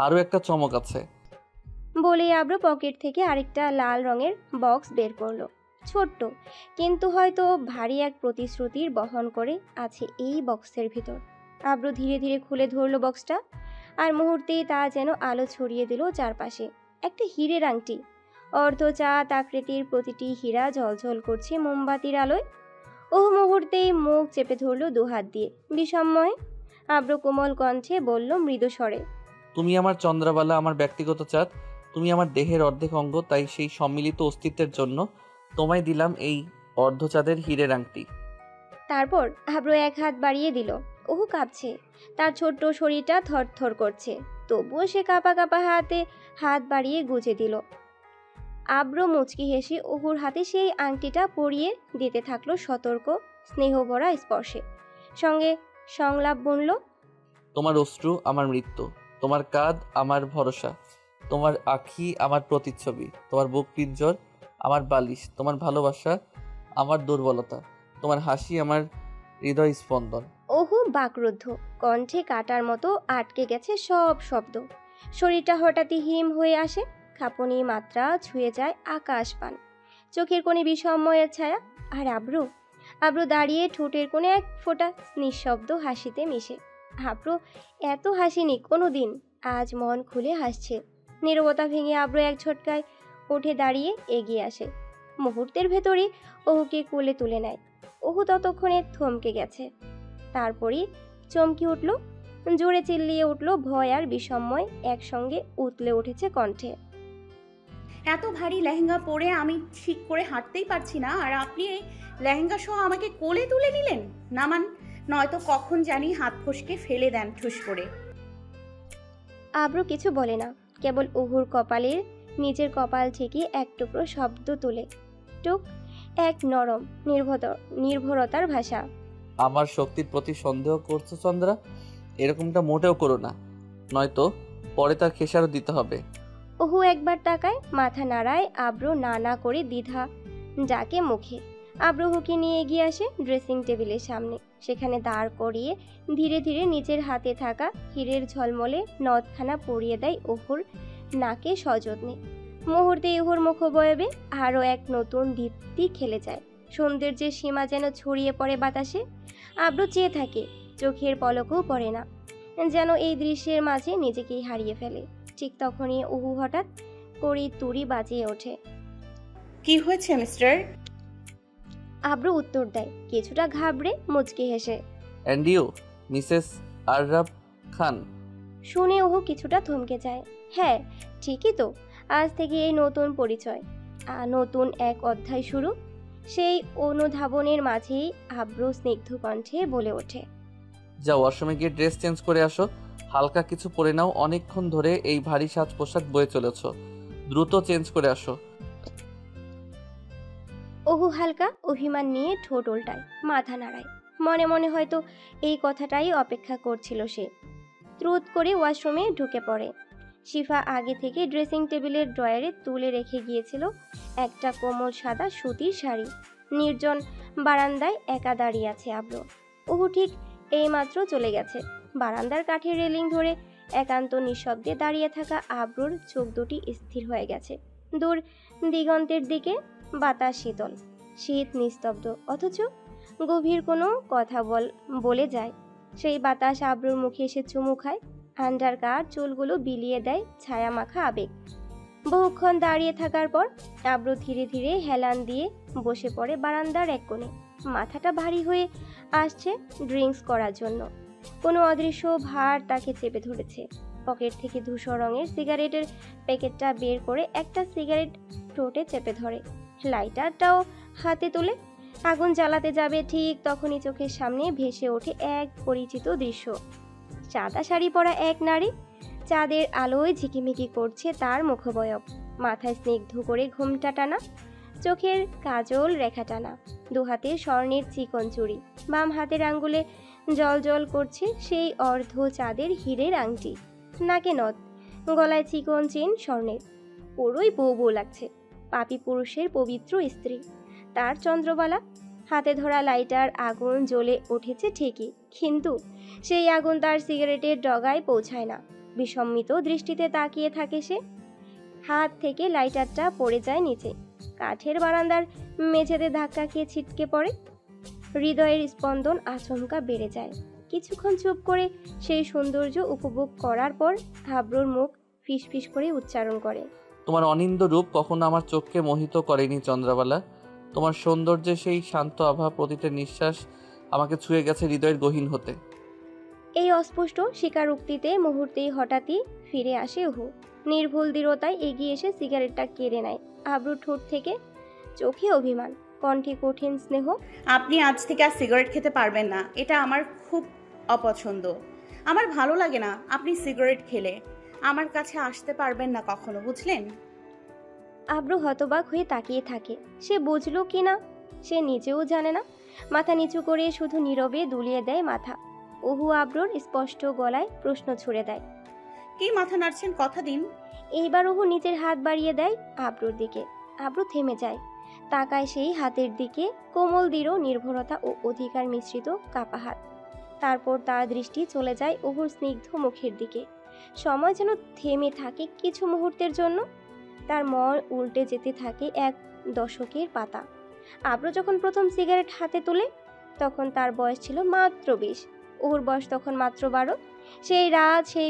আরও একটা চমক আছে। বলেই আব্রু পকেট থেকে আরেকটা লাল রঙের বক্স বের করলো। ছোট্ট, কিন্তু হয়তো ভারী এক প্রতিশ্রুতির বহন করে আছে এই বক্সের ভিতর। আব্রু ধীরে ধীরে খুলে ধরলো বক্সটা, আর মুহূর্তেই তা যেন আলো ছড়িয়ে দিল চারপাশে। একটা হীরের আংটি, অর্ধচাঁদ আকৃতির, প্রতিটি হীরা ঝলঝল করছে মোমবাতির আলোয়। ও মুহূর্তেই মুখ চেপে ধরল দুহাত দিয়ে বিস্ময়ে। আব্রু কোমল কণ্ঠে বলল মৃদু স্বরে, তুমি আমার চন্দ্রাবালা, আমার ব্যক্তিগত চাঁদ, তুমি আমার দেহের অর্ধেক অঙ্গ। তাই সেই সম্মিলিত অস্তিত্বের জন্য তোমায় দিলাম এই অর্ধচাঁদের হীরের আংটি। তারপর আব্রু এক হাত বাড়িয়ে দিল। ওহু কাঁপছে, তার ছোট্ট শরীরটা থরথর করছে, তবুও সে কাঁপা কাঁপা হাতে হাত বাড়িয়ে গুজে দিল। আব্রু মুচকি হেসে ওহুর হাতে সেই আংটিটা পরিয়ে দিতে থাকলো সতর্ক স্নেহ ভরা স্পর্শে। সঙ্গে সংলাপ বুনল, তোমার অশ্রু আমার মৃত্যু, তোমার কাঁধ আমার ভরসা, তোমার আখি আমার প্রতিচ্ছবি, তোমার বুক পিঞ্জর আমার বালিশ, তোমার ভালোবাসা আমার দুর্বলতা, তোমার হাসি আমার হৃদয় স্পন্দন। ওহু বাকরুদ্ধ, কণ্ঠে কাটার মতো আটকে গেছে সব শব্দ। শরীরটা হঠাৎই হিম হয়ে আসে, কাঁপুনি মাত্রা ছুঁয়ে যায় আকাশ পান। চোখের কোণে বিষময়ের ছায়া। আর আব্রু আব্রু দাঁড়িয়ে ঠোঁটের কোণে এক ফোঁটা নিঃশব্দ হাসিতে মিশে। আব্রু এত হাসিনি কোনো দিন, আজ মন খুলে হাসছে। নীরবতা ভেঙে আব্রু এক ঝটকায় উঠে দাঁড়িয়ে এগিয়ে আসে। মুহূর্তের ভেতরে ওহুকে কোলে তুলে নেয়। ওহু ততক্ষণে থমকে গেছে, তারপরই চমকে উঠল, জোরে চিল্লিয়ে উঠল। ভয় আর বিষময় একসঙ্গে উতলে উঠেছে কণ্ঠে। এত ভারী লেহেঙ্গা পরে আমি ঠিক করে হাঁটতেই পারছি না, আর আপনি এই লেহেঙ্গা সহ আমাকে কোলে তুলে নিলেন? নামান, নয়তো কখন জানি হাত ফসকে ফেলে দেন ঠুস করে। আব্রু কিছু বলে না, কেবল ওহুর কপালের নিজের কপাল থেকে এক টুকরো শব্দ তুলে, টুক, এক নরম নির্ভরতার ভাষা। আমার শক্তির প্রতি সন্দেহ করছো চন্দ্রা? এরকমটা মোটেও করো না, নয়তো পরে তার খেসারও দিতে হবে। ওহু একবার তাকায়, মাথা নাড়ায়। আব্রু না না করে দ্বিধা যাকে মুখে। আব্রুহুকে নিয়ে এগিয়ে আসে ড্রেসিং টেবিলের সামনে। সেখানে দাঁড় করিয়ে ধীরে ধীরে নিজের হাতে থাকা হীরের ঝলমলে নথখানা পরিয়ে দেয় ওহুর নাকে সযত্নে। মুহূর্তে ওহুর মুখবয়বে আরও এক নতুন দীপ্তি খেলে যায়। সৌন্দর্যের সীমা যেন ছড়িয়ে পড়ে বাতাসে। আব্রু চেয়ে থাকে, চোখের পলকও পড়ে না, যেন এই দৃশ্যের মাঝে নিজেকেই হারিয়ে ফেলে। ঠিক তখনই ওহু হঠাৎ করি তুড়ি বাজিয়ে ওঠে। কি হয়েছে মিস্টার? আব্রু উত্তর দেয় কিছুটা ঘাবড়ে, মুচকি হেসে। অ্যান্ডিও, মিসেস আররাব খান। শুনে ওহু কিছুটা থমকে যায়। হ্যাঁ ঠিকই তো, আজ থেকে এই নতুন পরিচয়, নতুন এক অধ্যায় শুরু। সেই অনুধাবনের মাঝেই আব্রু স্নিগ্ধ কণ্ঠে বলে ওঠে, যাও ওয়াশরুমে গিয়ে ড্রেস চেঞ্জ করে আসো, হালকা কিছু পরে নাও, অনেকক্ষণ ধরে এই ভারী সাজ পোশাক বয়ে চলেছ, দ্রুত চেঞ্জ করে আসো। ওহু হালকা অভিমান নিয়ে ঠোঁট উল্টায়, মাথা নাড়ায়। মনে মনে হয়তো এই কথাটাই অপেক্ষা করছিল সে। দ্রুত করে ওয়াশরুমে ঢুকে পড়ে। শিফা আগে থেকে ড্রেসিং টেবিলের ড্রয়ারে তুলে রেখে গিয়েছিল একটা কোমল সাদা সুতির শাড়ি। নির্জন বারান্দায় একা দাঁড়িয়ে আছে আব্রু। ওহু ঠিক এইমাত্র চলে গেছে। বারান্দার কাঠের রেলিং ধরে একান্ত নিঃশব্দে দাঁড়িয়ে থাকা আব্রুর চোখ দুটি স্থির হয়ে গেছে। দূর দিগন্তের দিকে বাতাস শীতল, শীত নিস্তব্ধ, অথচ গভীর কোনো কথা বলে যায়। সেই বাতাস আব্রুর মুখে এসে চুমু খায়। আন্ডার কার চুলগুলো বিলিয়ে দেয় ছায়া মাখা আবেগ। বহুক্ষণ দাঁড়িয়ে থাকার পর আব্রু ধীরে ধীরে হেলান দিয়ে বসে পড়ে বারান্দার এক কোণে। মাথাটা ভারী হয়ে আসছে ড্রিঙ্কস করার জন্য। কোনো অদৃশ্য ভার তাকে চেপে ধরেছে। পকেট থেকে ধূসর রঙের সিগারেটের প্যাকেটটা বের করে একটা সিগারেট ঠোঁটে চেপে ধরে। লাইটারটাও হাতে তুলে আগুন জ্বালাতে যাবে, ঠিক তখনই চোখের সামনে ভেসে ওঠে এক পরিচিত দৃশ্য। সাদা শাড়ি পরা এক নারী, চাঁদের আলোয় ঝিকিমিকি করছে তার মুখবয়ব। মাথায় স্নিগ্ধ করে ঘোমটা টানা, চোখের কাজল রেখা টানা, দুহাতে স্বর্ণের চিকন চুড়ি, বাম হাতের আঙ্গুলে জল জল করছে সেই অর্ধ চাঁদের হীরের আংটি, নাকে নথ, গলায় চিকন চেন স্বর্ণের। পুরোই বউ বউ লাগছে, পাপী পুরুষের পবিত্র স্ত্রী। তার চন্দ্রবালা, হাতে ধরা লাইটার আগুন জ্বলে উঠেছে ঠিকই, কিন্তু সেই আগুন তার সিগারেটের ডগায় পৌঁছায় না। বিসম্মিত দৃষ্টিতে তাকিয়ে থাকে সে। হাত থেকে লাইটারটা পড়ে যায় নিচে, কাঠের বারান্দার মেঝেতে ধাক্কা খেয়ে ছিটকে পড়ে। হৃদয়ের স্পন্দন আচমকা বেড়ে যায়। কিছুক্ষণ চুপ করে সেই সৌন্দর্য উপভোগ করার পর আব্রুর মুখ ফিসফিস করে উচ্চারণ করে, তোমার অনিন্দ রূপ কখনো আমার চোখকে মোহিত করেনি চন্দ্রবালা। তোমার সৌন্দর্যের সেই শান্ত আভা, প্রতিটা নিঃশ্বাস আমাকে ছুঁয়ে গেছে হৃদয়ের গহীন হতে। এই অস্পষ্ট স্বীকারোক্তিতে মুহূর্তেই হঠাৎই ফিরে আসে ওহু। নির্ভুল দৃঢ়তায় এগিয়ে এসে সিগারেটটা কেড়ে নেয় আব্রুর ঠোঁট থেকে। চোখে অভিমান, কণ্ঠে কঠিন স্নেহ। আপনি আজ থেকে আর সিগারেট খেতে পারবেন না, এটা আমার খুব অপছন্দ। আমার ভালো লাগে না আপনি সিগারেট খেলে। আমার কাছে আসতে পারবেন না কখনো, বুঝলেন? আব্রু হতবাক হয়ে তাকিয়ে থাকে। সে বুঝলো কি না সে নিজেও জানে না। মাথা নিচু করে শুধু নীরবে দুলিয়ে দেয় মাথা। অহু আব্রুর স্পষ্ট গলায় প্রশ্ন ছুড়ে দেয়, কি মাথা নাড়ছেন, কথা দিন। এইবার অহু নিচের হাত বাড়িয়ে দেয় আব্রুর দিকে। আব্রু থেমে যায়, তাকায় সেই হাতের দিকে, কোমল দৃঢ় নির্ভরতা ও অধিকার মিশ্রিত কাপা হাত। তারপর তার দৃষ্টি চলে যায় অহুর স্নিগ্ধ মুখের দিকে। সময় যেন থেমে থাকে কিছু মুহূর্তের জন্য। তার মন উল্টে যেতে থাকে এক দশকের পাতা। আব্রু যখন প্রথম সিগারেট হাতে তোলে তখন তার বয়স ছিল মাত্র 20, অহুর বয়স তখন মাত্র 12। সেই রাত, সেই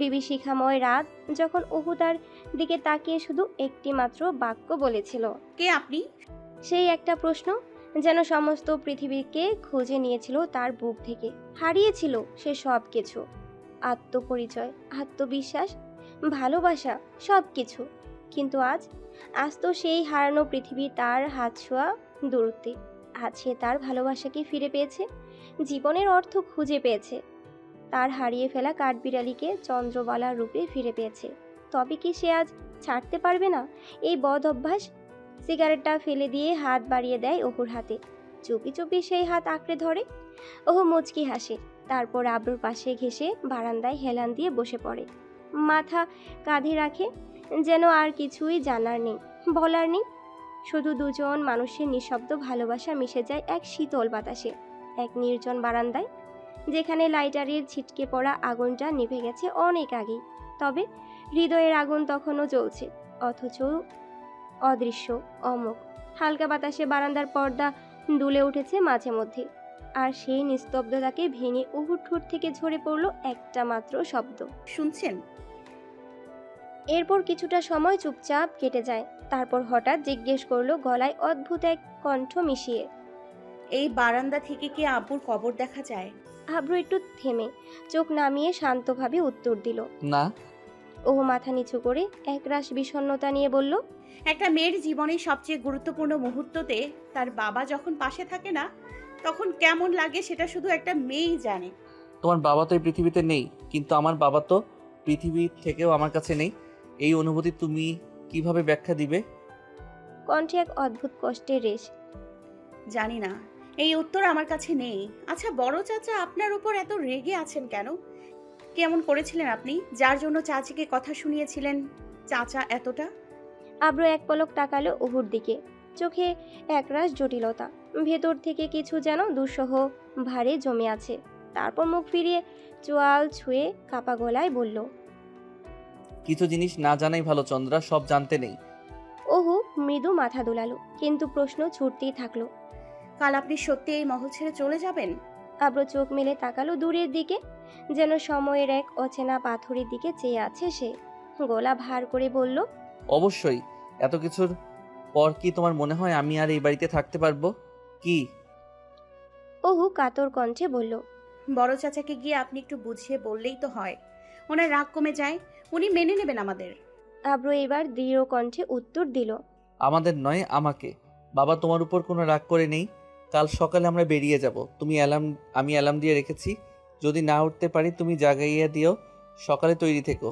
বিভীষিকাময় রাত, যখন অহু তার দিকে তাকিয়ে শুধু একটি মাত্র বাক্য বলেছিল, কে আপনি? সেই একটা প্রশ্ন যেন সমস্ত পৃথিবীকে খুঁজে নিয়েছিল তার বুক থেকে। হারিয়েছিল সে সব কিছু, আত্মপরিচয়, আত্মবিশ্বাস, ভালোবাসা, সব কিছু। কিন্তু আজ তো সেই হারানো পৃথিবী তার হাত ছোঁয়া দূরত্বে। আজ সে তার ভালোবাসাকে ফিরে পেয়েছে, জীবনের অর্থ খুঁজে পেয়েছে, তার হারিয়ে ফেলা কাঠবিড়ালিকে চন্দ্রবালার রূপে ফিরে পেয়েছে। তবে কি সে আজ ছাড়তে পারবে না এই বদ অভ্যাস? সিগারেটটা ফেলে দিয়ে হাত বাড়িয়ে দেয় অহুর হাতে। চুপি চুপি সেই হাত আঁকড়ে ধরে। ওহু মুচকি হাসে, তারপর আব্রুর পাশে ঘেঁষে বারান্দায় হেলান দিয়ে বসে পড়ে, মাথা কাঁধে রাখে, যেন আর কিছুই জানার নেই, বলার নেই। শুধু দুজন মানুষের নিঃশব্দ ভালোবাসা মিশে যায় এক শীতল বাতাসে, এক নির্জন বারান্দায়, যেখানে লাইটারের ছিটকে পড়া আগুনটা নিভে গেছে অনেক আগেই। তবে হৃদয়ের আগুন তখনও জ্বলছে, অথচ অদৃশ্য, অমোঘ। হালকা বাতাসে বারান্দার পর্দা দুলে উঠেছে মাঝে মধ্যে, আর সেই নিস্তব্ধতাকে ভেঙে উহুর ঠোঁট থেকে ঝরে পড়ল একটা মাত্র শব্দ, শুনছেন? এরপর কিছুটা সময় চুপচাপ কেটে যায়। তারপর হঠাৎ জিজ্ঞেস করলো গলায় অদ্ভুত এক কণ্ঠ মিশিয়ে, এই বারান্দা থেকে কি আব্বুর কবর দেখা যায়? আব্রু একটু থেমে চোখ নামিয়ে শান্তভাবে উত্তর দিল, না। ওহু মাথা নিচু করে একরাশ বিষণ্ণতা নিয়ে বলল, একটা মেয়ের জীবনের সবচেয়ে গুরুত্বপূর্ণ মুহূর্ততে তার বাবা যখন পাশে থাকে না, তখন কেমন লাগে সেটা শুধু একটা মেয়েই জানে। তোমার বাবা তো এই পৃথিবীতে নেই, কিন্তু আমার বাবা তো পৃথিবী থেকেও আমার কাছে নেই। এই অনুভূতি তুমি কিভাবে ব্যাখ্যা দিবে? কণ্ঠে এক অদ্ভুত কষ্টের রেশ। জানি না, এই উত্তর আমার কাছে নেই। আচ্ছা বড় চাচা আপনার উপর এত রেগে আছেন কেন? কেমন করেছিলেন আপনি, যার জন্য চাচিকে কথা শুনিয়েছিলেন চাচা এতটা? আব্রু এক পলক তাকালো ওহুর দিকে, চোখে একরাশ জটিলতা, ভেতর থেকে কিছু যেন দুঃসহ ভারে জমে আছে। তারপর মুখ ফিরিয়ে চোয়াল ছুঁয়ে কাপা গলায় বলল, কিছু জিনিস না জানাই ভালো চন্দ্রা, সব জানতে নেই। ওহু মৃদু মাথা দোলালো, কিন্তু প্রশ্ন ছুটতেই থাকলো, কাল আপনি সত্যি এই মহল ছেড়ে চলে যাবেন? আব্রু চোখ মেলে তাকালো দূরের দিকে, যেন সময়ের এক অচেনা পাথরের দিকে চেয়ে আছে সে। গলা ভার করে বলল, অবশ্যই। এত কিছুর পর কি তোমার মনে হয় আমি আর এই বাড়িতে থাকতে পারবো? কি? ওহু কাতর কণ্ঠে বলল, বড় চাচাকে গিয়ে আপনি একটু বুঝিয়ে বললেই তো হয়, ওনার রাগ কমে যায়, উনি মেনে নেবেন আমাদের। আব্রু এবার দৃঢ় কণ্ঠে উত্তর দিল, আমাদের নয়, আমাকে। বাবা তোমার উপর কোনো রাগ করে নেই। কাল সকালে আমরা বেরিয়ে যাব। আমি অ্যালার্ম দিয়ে রেখেছি, যদি না উঠতে পারি তুমি জাগাইয়া দিও। সকালে তৈরি থেকো।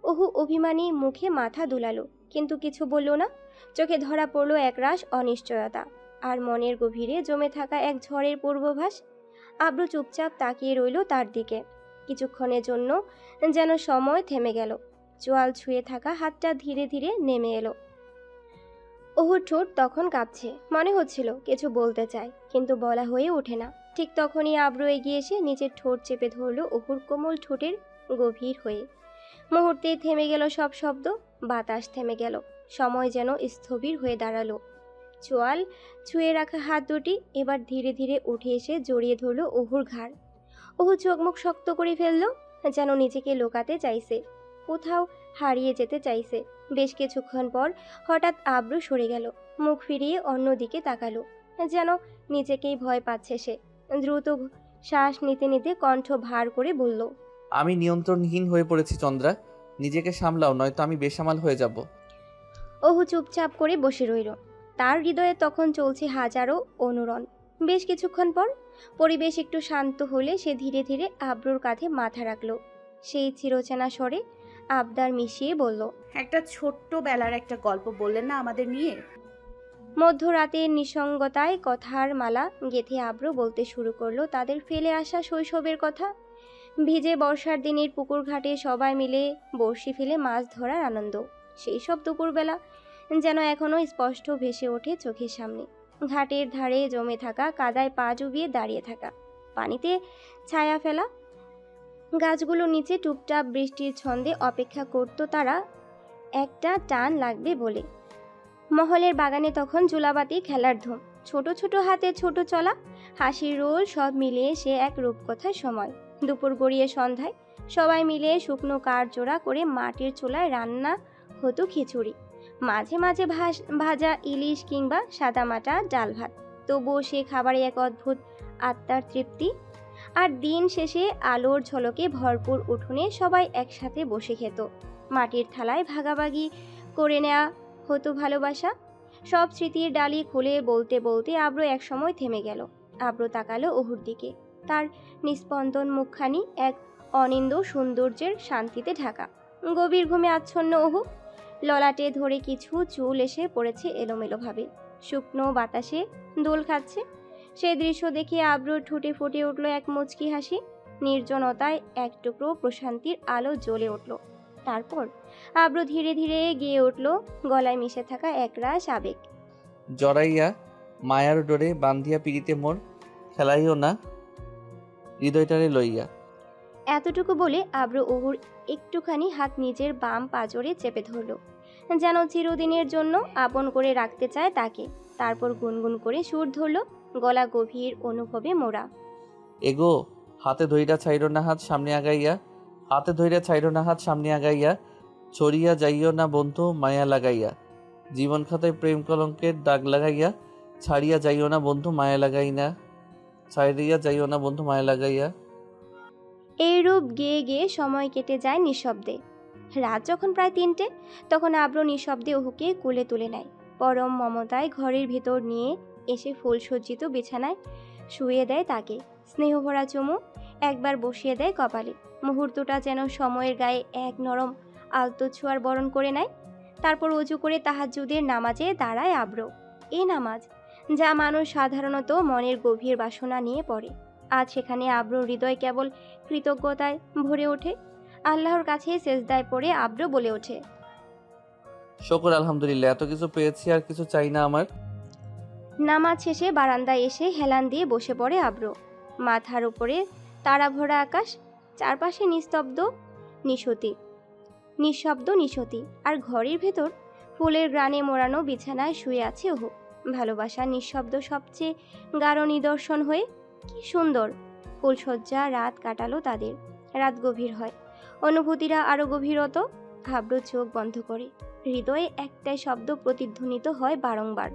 ওহু অভিমানী মুখে মাথা দুলালো, কিন্তু কিছু বলল না। চোখে ধরা পড়ল একরাশ অনিশ্চয়তা, আর মনের গভীরে জমে থাকা এক ঝড়ের পূর্বাভাস। আব্রু চুপচাপ তাকিয়ে রইল তার দিকে। কিছুক্ষণের জন্য যেন সময় থেমে গেল। চোয়াল ছুঁয়ে থাকা হাতটা ধীরে ধীরে নেমে এলো। ওহুর ঠোঁট তখন কাঁপছে, মনে হচ্ছিল কিছু বলতে চায়, কিন্তু বলা হয়ে ওঠে না। ঠিক তখনই আব্রু এগিয়ে এসে নিচের ঠোঁট চেপে ধরল ওহুর কোমল ঠোঁটের গভীর হয়ে। মুহূর্তেই থেমে গেল সব শব্দ, বাতাস থেমে গেল, সময় যেন স্থবির হয়ে দাঁড়ালো। চোয়াল ছুঁয়ে রাখা হাত দুটি এবার ধীরে ধীরে উঠে এসে জড়িয়ে ধরল ওহুর ঘাড়। ওহু চোখ মুখ শক্ত করে ফেলল, যেন নিজেকে লুকাতে চাইছে, কোথাও হারিয়ে যেতে চাইছে। বেশ কিছুক্ষণ পর হঠাৎ আব্রু সরে গেল, মুখ ফিরিয়ে অন্যদিকে তাকালো, যেন নিজেকেই ভয় পাচ্ছে সে। দ্রুত শ্বাস নিতে নিতে কণ্ঠ ভার করে বলল, আমি নিয়ন্ত্রণহীন হয়ে পড়েছি চন্দ্রা, নিজেকে সামলাও, নয়তো আমি বেসামাল হয়ে যাব। ওহু চুপচাপ করে বসে রইল, তার হৃদয়ে তখন চলছে হাজারো অনুরণ। বেশ কিছুক্ষণ পর পরিবেশ একটু শান্ত হলে সে ধীরে ধীরে আব্রুর কাঁধে মাথা রাখলো। সেই চিরচেনা স্বরে আবদার মিশিয়ে বলল, একটা ছোট্ট বেলার একটা গল্প বললেন না আমাদের নিয়ে? মধ্যরাতের নিঃসঙ্গতায় কথার মালা গেঁথে আব্র বলতে শুরু করলো তাদের ফেলে আসা শৈশবের কথা। ভিজে বর্ষার দিনের পুকুর ঘাটে সবাই মিলে বড়শি ফেলে মাছ ধরার আনন্দ। সেই সব দুপুরবেলা যেন এখনো স্পষ্ট ভেসে ওঠে চোখের সামনে। ঘাটের ধারে জমে থাকা কাদায় পা ডুবিয়ে দাঁড়িয়ে থাকা, পানিতে ছায়া ফেলা গাছগুলো নিচে টুপটাপ বৃষ্টির ছন্দে অপেক্ষা করত তারা একটা টান লাগবে বলে। মহলের বাগানে তখন জুলাবাতি খেলার ধুম, ছোট ছোট হাতে ছোট চলা, হাসির রোল সব মিলিয়ে সে এক রূপকথার সময়। দুপুর গড়িয়ে সন্ধ্যায় সবাই মিলে শুকনো কাঠ জোড়া করে মাটির চুলায় রান্না হতো খিচুড়ি, মাঝে মাঝে ভাজা ইলিশ কিংবা সাদামাটা ডাল ভাত। তবুও সে খাবারে এক অদ্ভুত আত্মার তৃপ্তি। আর দিন শেষে আলোর ঝলকে ভরপুর উঠোনে সবাই একসাথে বসে খেত। মাটির থালায় ভাগাভাগি করে নেওয়া হতো ভালোবাসা। সব স্মৃতির ডালি খুলে বলতে বলতে আব্র একসময় থেমে গেল। আব্র তাকালো ওহুর দিকে। তার নিস্পন্দন মুখখানি এক অনিন্দ সৌন্দর্যের শান্তিতে ঢাকা। গভীর ঘুমে আচ্ছন্ন ওহু, ললাটে ধরে কিছু চুল এসে পড়েছে এলোমেলোভাবে, শুকনো বাতাসে দোল খাচ্ছে। সেই দৃশ্য দেখে আব্রুর ঠোঁটে ফুটে উঠল এক মুচকি হাসি। নির্জনতায় এক টুকরো প্রশান্তির আলো জ্বলে উঠল। তারপর আব্র ধীরে ধীরে গেয়ে উঠল গলায় মিশে থাকা একরাশ আবেগ। জড়াইয়া মায়ার ডোরে বান্ধিয়া পিড়িতে মোর, খেলাইও না হৃদয়টারে লইয়া। এতটুকু বলে আব্র ওহুর একটুখানি হাত নিজের বাম পাঁজরে চেপে ধরল, যেন চিরদিনের জন্য আপন করে রাখতে চায় তাকে। তারপর গুনগুন করে সুর ধরল, গলা গভীর অনুভবে মোড়া। এগো হাতে ধইরা ছাইরো না হাত সামনে আগাইয়া, হাতে ধইরা ছাইরো না হাত সামনে আগাইয়া, ছড়িয়া যাইও না বন্ধু মায়া লাগাইয়া, জীবন খাতায় প্রেম কলঙ্কের দাগ লাগাইয়া, ছাড়িয়া যাইও না বন্ধু মায়া লাগাই না, ছাড়িয়া যাইও না বন্ধু মায়া লাগাইয়া। এইরূপ গেয়ে গেয়ে সময় কেটে যায় নিঃশব্দে। রাত যখন প্রায় 3টে, তখন আব্র নিঃশব্দে ওহুকে কোলে তুলে নেয়। পরম মমতায় ঘরের ভেতর নিয়ে এসে ফুল সজ্জিত বিছানায় শুয়ে দেয় তাকে। স্নেহভরা চুমু একবার বসিয়ে দেয় কপালে। মুহূর্তটা যেন সময়ের গায়ে এক নরম আলতো ছোঁয়ার বরণ করে নেয়। তারপর অজু করে তাহাজ্জুদের নামাজে দাঁড়ায় আব্র। এই নামাজ যা মানুষ সাধারণত মনের গভীর বাসনা নিয়ে পড়ে, আজ সেখানে আব্র হৃদয় কেবল কৃতজ্ঞতায় ভরে ওঠে। আল্লাহর কাছে সেজদায় পড়ে আব্র বলে ওঠে, শুকর আলহামদুলিল্লাহ, এত কিছু পেয়েছি আর কিছু চাই না আমার। নামাজ শেষে বারান্দায় এসে হেলান দিয়ে বসে পড়ে আব্র। মাথার উপরে তারা ভরা আকাশ, চারপাশে নিঃশব্দ নিশতি, আর ঘরের ভেতর ফুলের গ্রানে মোড়ানো বিছানায় শুয়ে আছে ওহু। ভালোবাসা নিঃশব্দ সবচেয়ে গাঢ় নিদর্শন হয়ে। কি সুন্দর ফুলসজ্জা রাত কাটালো তাদের। রাত গভীর হয়, অনুভূতিরা আরো গভীর হতো। আব্র চোখ বন্ধ করে, হৃদয়ে একটাই শব্দ প্রতিধ্বনিত হয় বারংবার,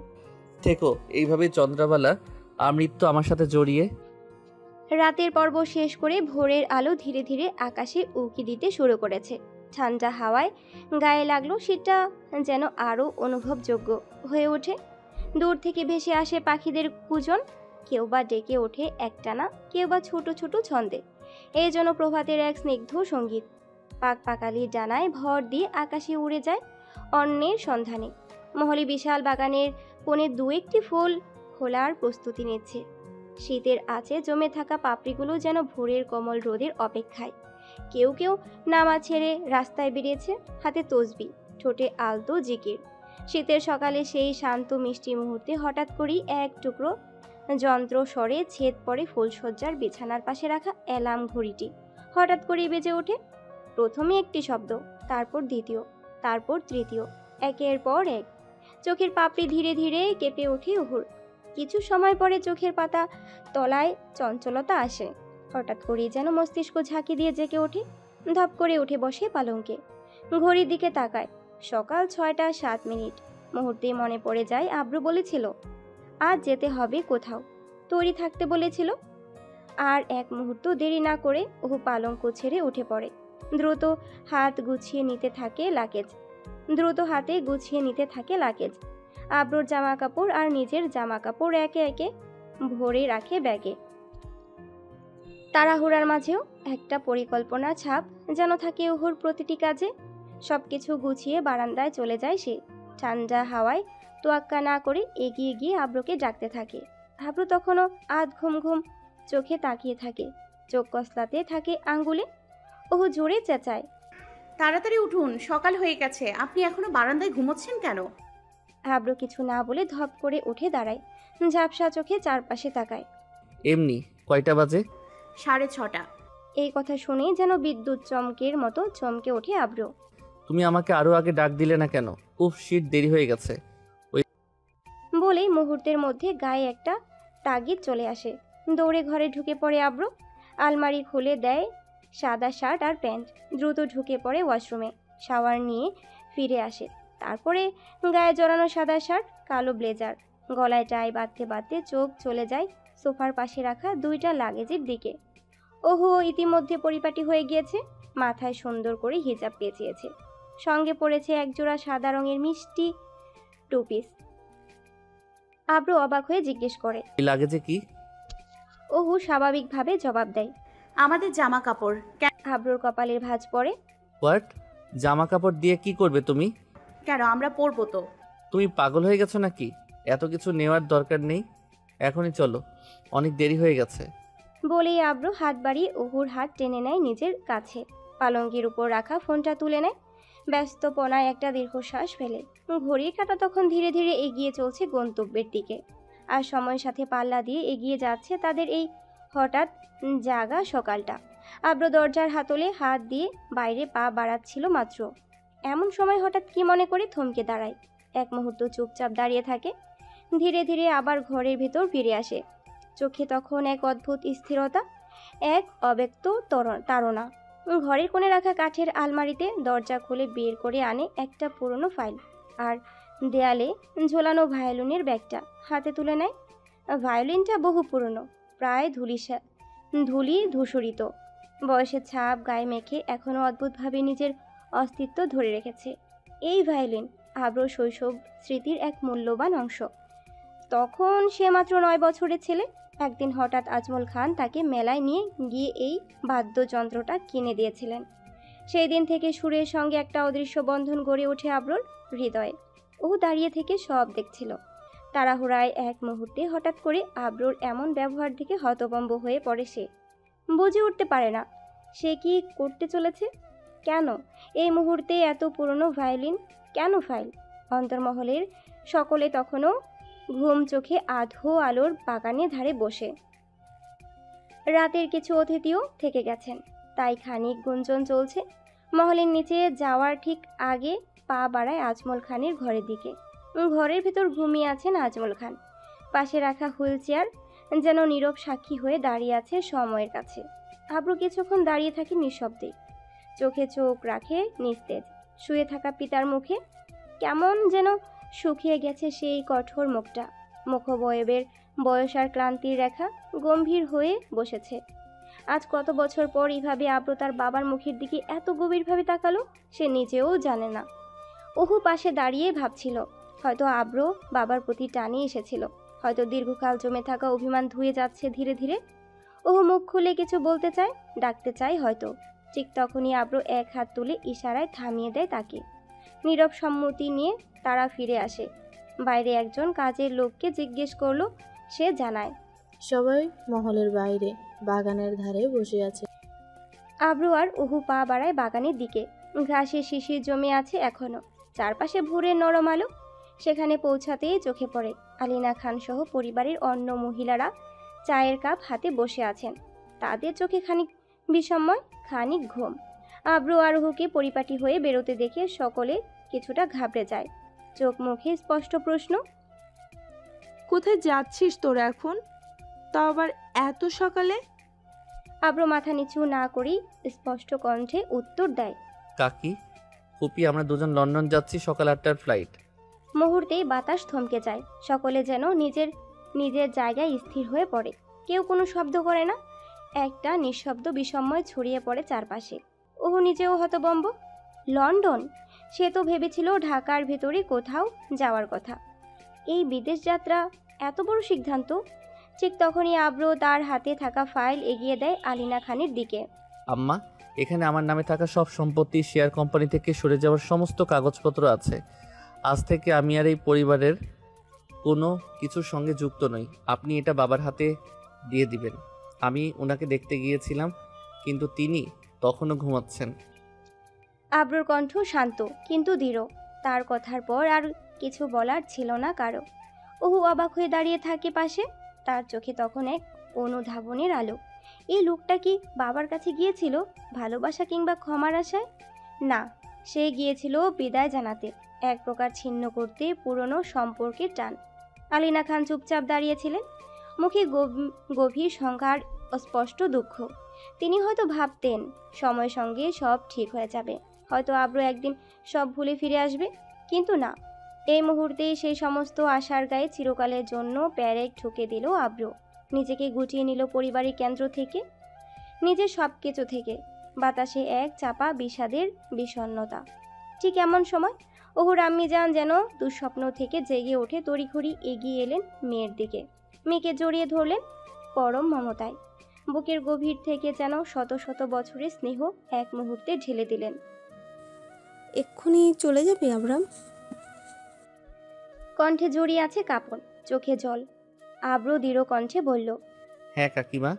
থেকো এইভাবে চন্দ্রবালা আমৃত্যু আমার সাথে জড়িয়ে। রাতের পর্ব শেষ করে ভোরের আলো ধীরে ধীরে আকাশে উঁকি দিতে শুরু করেছে। ঠান্ডা হাওয়ায় গায়ে লাগলো, সেটা যেন আরও অনুভবযোগ্য হয়ে ওঠে। দূর থেকে ভেসে আসে পাখিদের কুজন, কেউ বা ডেকে ওঠে একটানা, কেউ বা ছোট ছোট ছন্দে। এই জন্য প্রভাতের এক স্নিগ্ধ সঙ্গীত পাকপাকালির ডানায় ভর দিয়ে আকাশে উড়ে যায় অন্যের সন্ধানে। মহলি বিশাল বাগানের কোণে 2-1টি ফুল খোলার প্রস্তুতি নিচ্ছে। শীতের আঁচে জমে থাকা পাপড়িগুলো যেন ভোরের কোমল রোদের অপেক্ষায়। কেউ কেউ নামাজ ছেড়ে রাস্তায় বেরিয়েছে, হাতে তসবি, ঠোঁটে আলতো জিকির। শীতের সকালে সেই শান্ত মিষ্টি মুহূর্তে হঠাৎ করেই এক টুকরো যন্ত্র স্বরে ছেদ পড়ে ফুলসজ্জার বিছানার পাশে রাখা অ্যালার্ম ঘড়িটি। হঠাৎ করেই বেজে ওঠে। প্রথমে একটি শব্দ, তারপর দ্বিতীয়, তারপর তৃতীয়, একের পর এক। চোখের পাপড়ি ধীরে ধীরে কেঁপে ওঠে ওহুর। কিছু সময় পরে চোখের পাতা তলায় চঞ্চলতা আসে। হঠাৎ করেই যেন মস্তিষ্ক ঝাঁকি দিয়ে জেগে ওঠে। ধপ করে উঠে বসে পালঙ্কে, ঘড়ির দিকে তাকায়। সকাল 6টা 7 মিনিট। মুহূর্তেই মনে পড়ে যায় আব্র বলেছিল আজ যেতে হবে কোথাও, তৈরি থাকতে বলেছিল। আর এক মুহূর্ত দেরি না করে ওহু পালঙ্ক ছেড়ে উঠে পড়ে। দ্রুত হাতে গুছিয়ে নিতে থাকে লাগেজ। আব্রোর জামা কাপড় আর নিজের জামা কাপড় একে একে ভরে রাখে ব্যাগে। তাড়াহুড়ার মাঝেও একটা পরিকল্পনা ছাপ যেন থাকে ওহুর প্রতিটি কাজে। সবকিছু গুছিয়ে বারান্দায় চলে যায় সে। ঠান্ডা হাওয়ায় তোয়াক্কা না করে এগিয়ে গিয়ে আব্রুকে ডাকতে থাকে। আব্রু তখনও আধ ঘুম ঘুম চোখে তাকিয়ে থাকে, চোখ কসলাতে থাকে আঙ্গুলে। ওহু জোরে চেঁচায়, তাড়াতাড়ি উঠুন, সকাল হয়ে গেছে, আপনি এখনো বারান্দায় ঘুমোচ্ছেন কেন? আব্রু কিছু না বলে ধপ করে উঠে দাঁড়ায়, ঝাপসা চোখে চারপাশে তাকায়। এমনি কয়টা বাজে? 6:30। এই কথা শুনেই যেন বিদ্যুৎ চমকের মতো চমকে ওঠে আব্রু। তুমি আমাকে আরো আগে ডাক দিলে না কেন? উফ শিট, দেরি হয়ে গেছে। বলেই মুহূর্তের মধ্যে গায়ে একটা তাগিদ চলে আসে। দৌড়ে ঘরে ঢুকে পড়ে আব্রু, আলমারি খুলে দেয় সাদা শার্ট আর প্যান্ট, দ্রুত ঢুকে পড়ে ওয়াশরুমে, শাওয়ার নিয়ে ফিরে আসে। তারপরে গায়ে জড়ানো সাদা শার্ট, কালো ব্লেজার, গলায় টাই বাঁধতে বাঁধতে চোখ চলে যায় সোফার পাশে রাখা 2টা লাগেজের দিকে। ওহো ইতিমধ্যে পরিপাটি হয়ে গিয়েছে, মাথায় সুন্দর করে হিজাব পেঁচিয়েছে, সঙ্গে পড়েছে একজোড়া সাদা রঙের মিষ্টি টুপিস। আব্রু অবাক হয়ে জিজ্ঞেস করে, এই লাগেজে কি? ওহু স্বাভাবিকভাবে জবাব দেয়, আমাদের জামা কাপড়। আব্রুর কপালের ভাঁজ পড়ে। হোয়াট? জামা কাপড় দিয়ে কি করবে তুমি? কেন, আমরা পরবো তো। তুমি পাগল হয়ে গেছো নাকি? এত কিছু নেওয়ার দরকার নেই, এখনই চলো, অনেক দেরি হয়ে গেছে। বলেই আব্রু হাত বাড়িয়ে ওহুর হাত টেনে নেয় নিজের কাছে, পালঙ্গের উপর রাখা ফোনটা তুলে নেয়, ব্যস্তপনায় একটা দীর্ঘশ্বাস ফেলে। ঘড়ির কাঁটা তখন ধীরে ধীরে এগিয়ে চলছে গন্তব্যের দিকে, আর সময়ের সাথে পাল্লা দিয়ে এগিয়ে যাচ্ছে তাদের এই হঠাৎ জাগা সকালটা। আব্রু দরজার হাতলে হাত দিয়ে বাইরে পা বাড়াচ্ছিল মাত্র, এমন সময় হঠাৎ কি মনে করে থমকে দাঁড়ায়। এক মুহূর্ত চুপচাপ দাঁড়িয়ে থাকে, ধীরে ধীরে আবার ঘরের ভেতর ফিরে আসে। চোখে তখন এক অদ্ভুত স্থিরতা, এক অব্যক্ত তাড়না। ঘরের কোণে রাখা কাঠের আলমারিতে দরজা খুলে বের করে আনে একটা পুরনো ফাইল, আর দেয়ালে ঝোলানো ভায়োলিনের ব্যাগটা হাতে তুলে নেয়। ভায়োলিনটা বহু পুরনো, প্রায় ধুলি ধূসরিত, বয়সের ছাপ গায়ে মেখে এখনও অদ্ভুতভাবে নিজের অস্তিত্ব ধরে রেখেছে। এই ভায়োলিন আব্রু শৈশব স্মৃতির এক মূল্যবান অংশ। তখন সে মাত্র 9 বছরের ছেলে। একদিন হঠাৎ আজমল খান তাকে মেলায় নিয়ে গিয়ে এই বাদ্যযন্ত্রটা কিনে দিয়েছিলেন। সেই দিন থেকে সুরের সঙ্গে একটা অদৃশ্য বন্ধন গড়ে ওঠে আব্রুর হৃদয়ে। ও দাঁড়িয়ে থেকে সব দেখছিল। তাড়াহুড়ায় এক মুহূর্তে হঠাৎ করে আব্রুর এমন ব্যবহার দেখে হতভম্ব হয়ে পড়ে সে। বুঝে উঠতে পারে না সে কি করতে চলেছে। কেন এই মুহূর্তে এত পুরনো ভায়োলিন, কেন ফাইল? অন্তর্মহলের সকলে তখনও ঘুম চোখে আধো আলোর বাগানে ধারে বসে। রাতের কিছু অতিথিও থেকে গেছেন, তাই খানিক গুঞ্জন চলছে। মহলের নিচে যাওয়ার ঠিক আগে পা বাড়ায় আজমল খানের ঘরের দিকে। ঘরের ভেতর ঘুমিয়ে আছেন আজমল খান। পাশে রাখা হুইল চেয়ার যেন নীরব সাক্ষী হয়ে দাঁড়িয়ে আছে সময়ের কাছে। আব্রু কিছুক্ষণ দাঁড়িয়ে থাকে নিঃশব্দে, চোখে চোখ রাখে নিস্তেজ। শুয়ে থাকা পিতার মুখে কেমন যেন শুকিয়ে গেছে সেই কঠোর মুখটা, মুখবয়বের বয়স আর ক্লান্তির রেখা গম্ভীর হয়ে বসেছে। আজ কত বছর পর এইভাবে আব্রু তার বাবার মুখের দিকে এত গভীরভাবে তাকালো সে নিজেও জানে না। ওহু পাশে দাঁড়িয়ে ভাবছিল, হয়তো আব্রু বাবার প্রতি টানে এসেছিল, হয়তো দীর্ঘকাল জমে থাকা অভিমান ধুয়ে যাচ্ছে ধীরে ধীরে। ওহু মুখ খুলে কিছু বলতে চায়, ডাকতে চায় হয়তো। ঠিক তখনই আব্রু এক হাত তুলে ইশারায় থামিয়ে দেয় তাকে। নীরব সম্মতি নিয়ে তারা ফিরে আসে। বাইরে একজন কাজের লোককে জিজ্ঞেস করলো, সে জানায় সবাই মহলের বাইরে বাগানের ধারে বসে আছে। আব্রু আর ওহু পা বাড়ায় বাগানের দিকে। ঘাসের শিশির জমে আছে এখনো, চারপাশে ভোরের নরম আলো। সেখানে পৌঁছাতেই চোখে পড়ে আলিনা খান সহ পরিবারের অন্য মহিলারা চায়ের কাপ হাতে বসে আছেন। তাদের চোখে খানিক বিষময়, খানিক ঘুম। আব্রু আর ওহুকে পরিপাটি হয়ে বেরোতে দেখে সকলে কিছুটা ঘাবড়ে যায়। চোখ মুখে স্পষ্ট প্রশ্ন, কোথায় যাচ্ছিস তোরা এখন, তাও আবার এত সকালে? আব্রু মাথা নিচু না করেই স্পষ্ট কণ্ঠে উত্তর দেয়, কাকি, ফুপি, আমরা দুজন লন্ডন যাচ্ছি, সকাল 8টার ফ্লাইট। মুহূর্তেই বাতাস থমকে যায়। সকলে যেন নিজের নিজের জায়গায় স্থির হয়ে পড়ে। কেউ কোনো শব্দ করে না। একটা নিঃশব্দ বিষময় ছড়িয়ে পড়ে চারপাশে। ওহু নিজেও হতভম্ব। লন্ডন? সে তো ভেবেছিল ঢাকার ভেতরে কোথাও যাওয়ার কথা। এই বিদেশ যাত্রা এত বড় সিদ্ধান্ত। ঠিক তখনই আব্রু তার হাতে থাকা ফাইল এগিয়ে দেয় আলিনা খানের দিকে। আম্মা, এখানে আমার নামে থাকা সব সম্পত্তি, শেয়ার কোম্পানি থেকে সরে যাওয়ার সমস্ত কাগজপত্র আছে। আজ থেকে আমি আর এই পরিবারের কোনো কিছুর সঙ্গে যুক্ত নই। আপনি এটা বাবার হাতে দিয়ে দিবেন। আমি ওনাকে দেখতে গিয়েছিলাম, কিন্তু তিনি তখনও ঘুমাচ্ছেন। আব্রুর কণ্ঠ শান্ত কিন্তু দৃঢ়। তার কথার পর আর কিছু বলার ছিল না কারো। ওহু অবাক হয়ে দাঁড়িয়ে থাকে পাশে। তার চোখে তখন এক অনুধাবনের আলো। এই লোকটা কি বাবার কাছে গিয়েছিল ভালোবাসা কিংবা ক্ষমার আশায়? না, সে গিয়েছিল বিদায় জানাতে, এক প্রকার ছিন্ন করতে পুরনো সম্পর্কের টান। আলিনা খান চুপচাপ দাঁড়িয়েছিলেন, মুখে গভীর সংখ্যার স্পষ্ট দুঃখ। তিনি হয়তো ভাবতেন সময়ের সঙ্গে সব ঠিক হয়ে যাবে, হয়তো আব্রু একদিন সব ভুলে ফিরে আসবে। কিন্তু না, এই মুহূর্তেই সেই সমস্ত আশার গায়ে চিরকালের জন্য প্যারেক ঠুকে দিল আব্রু। নিজেকে গুটিয়ে নিল পরিবারের কেন্দ্র থেকে, নিজের সব কিছু থেকে। বাতাসে এক চাপা বিষাদের বিষণ্ণতা। ঠিক এমন সময় ওহুর আম্মিজান যেন দুঃস্বপ্ন থেকে জেগে ওঠে তড়িঘড়ি এগিয়ে এলেন মেয়ের দিকে। মেয়েকে জড়িয়ে ধরলেন পরম মমতায়। বুকের গভীর থেকে যেন শত শত বছরের স্নেহ এক মুহূর্তে ঢেলে দিলেন। এক্ষুনি চলে যাবে আবরাম? কণ্ঠে জড়িয়ে আছে কাঁপন, চোখে জল। আব্রু দৃঢ় কণ্ঠে বলল, হ্যাঁ কাকিমা,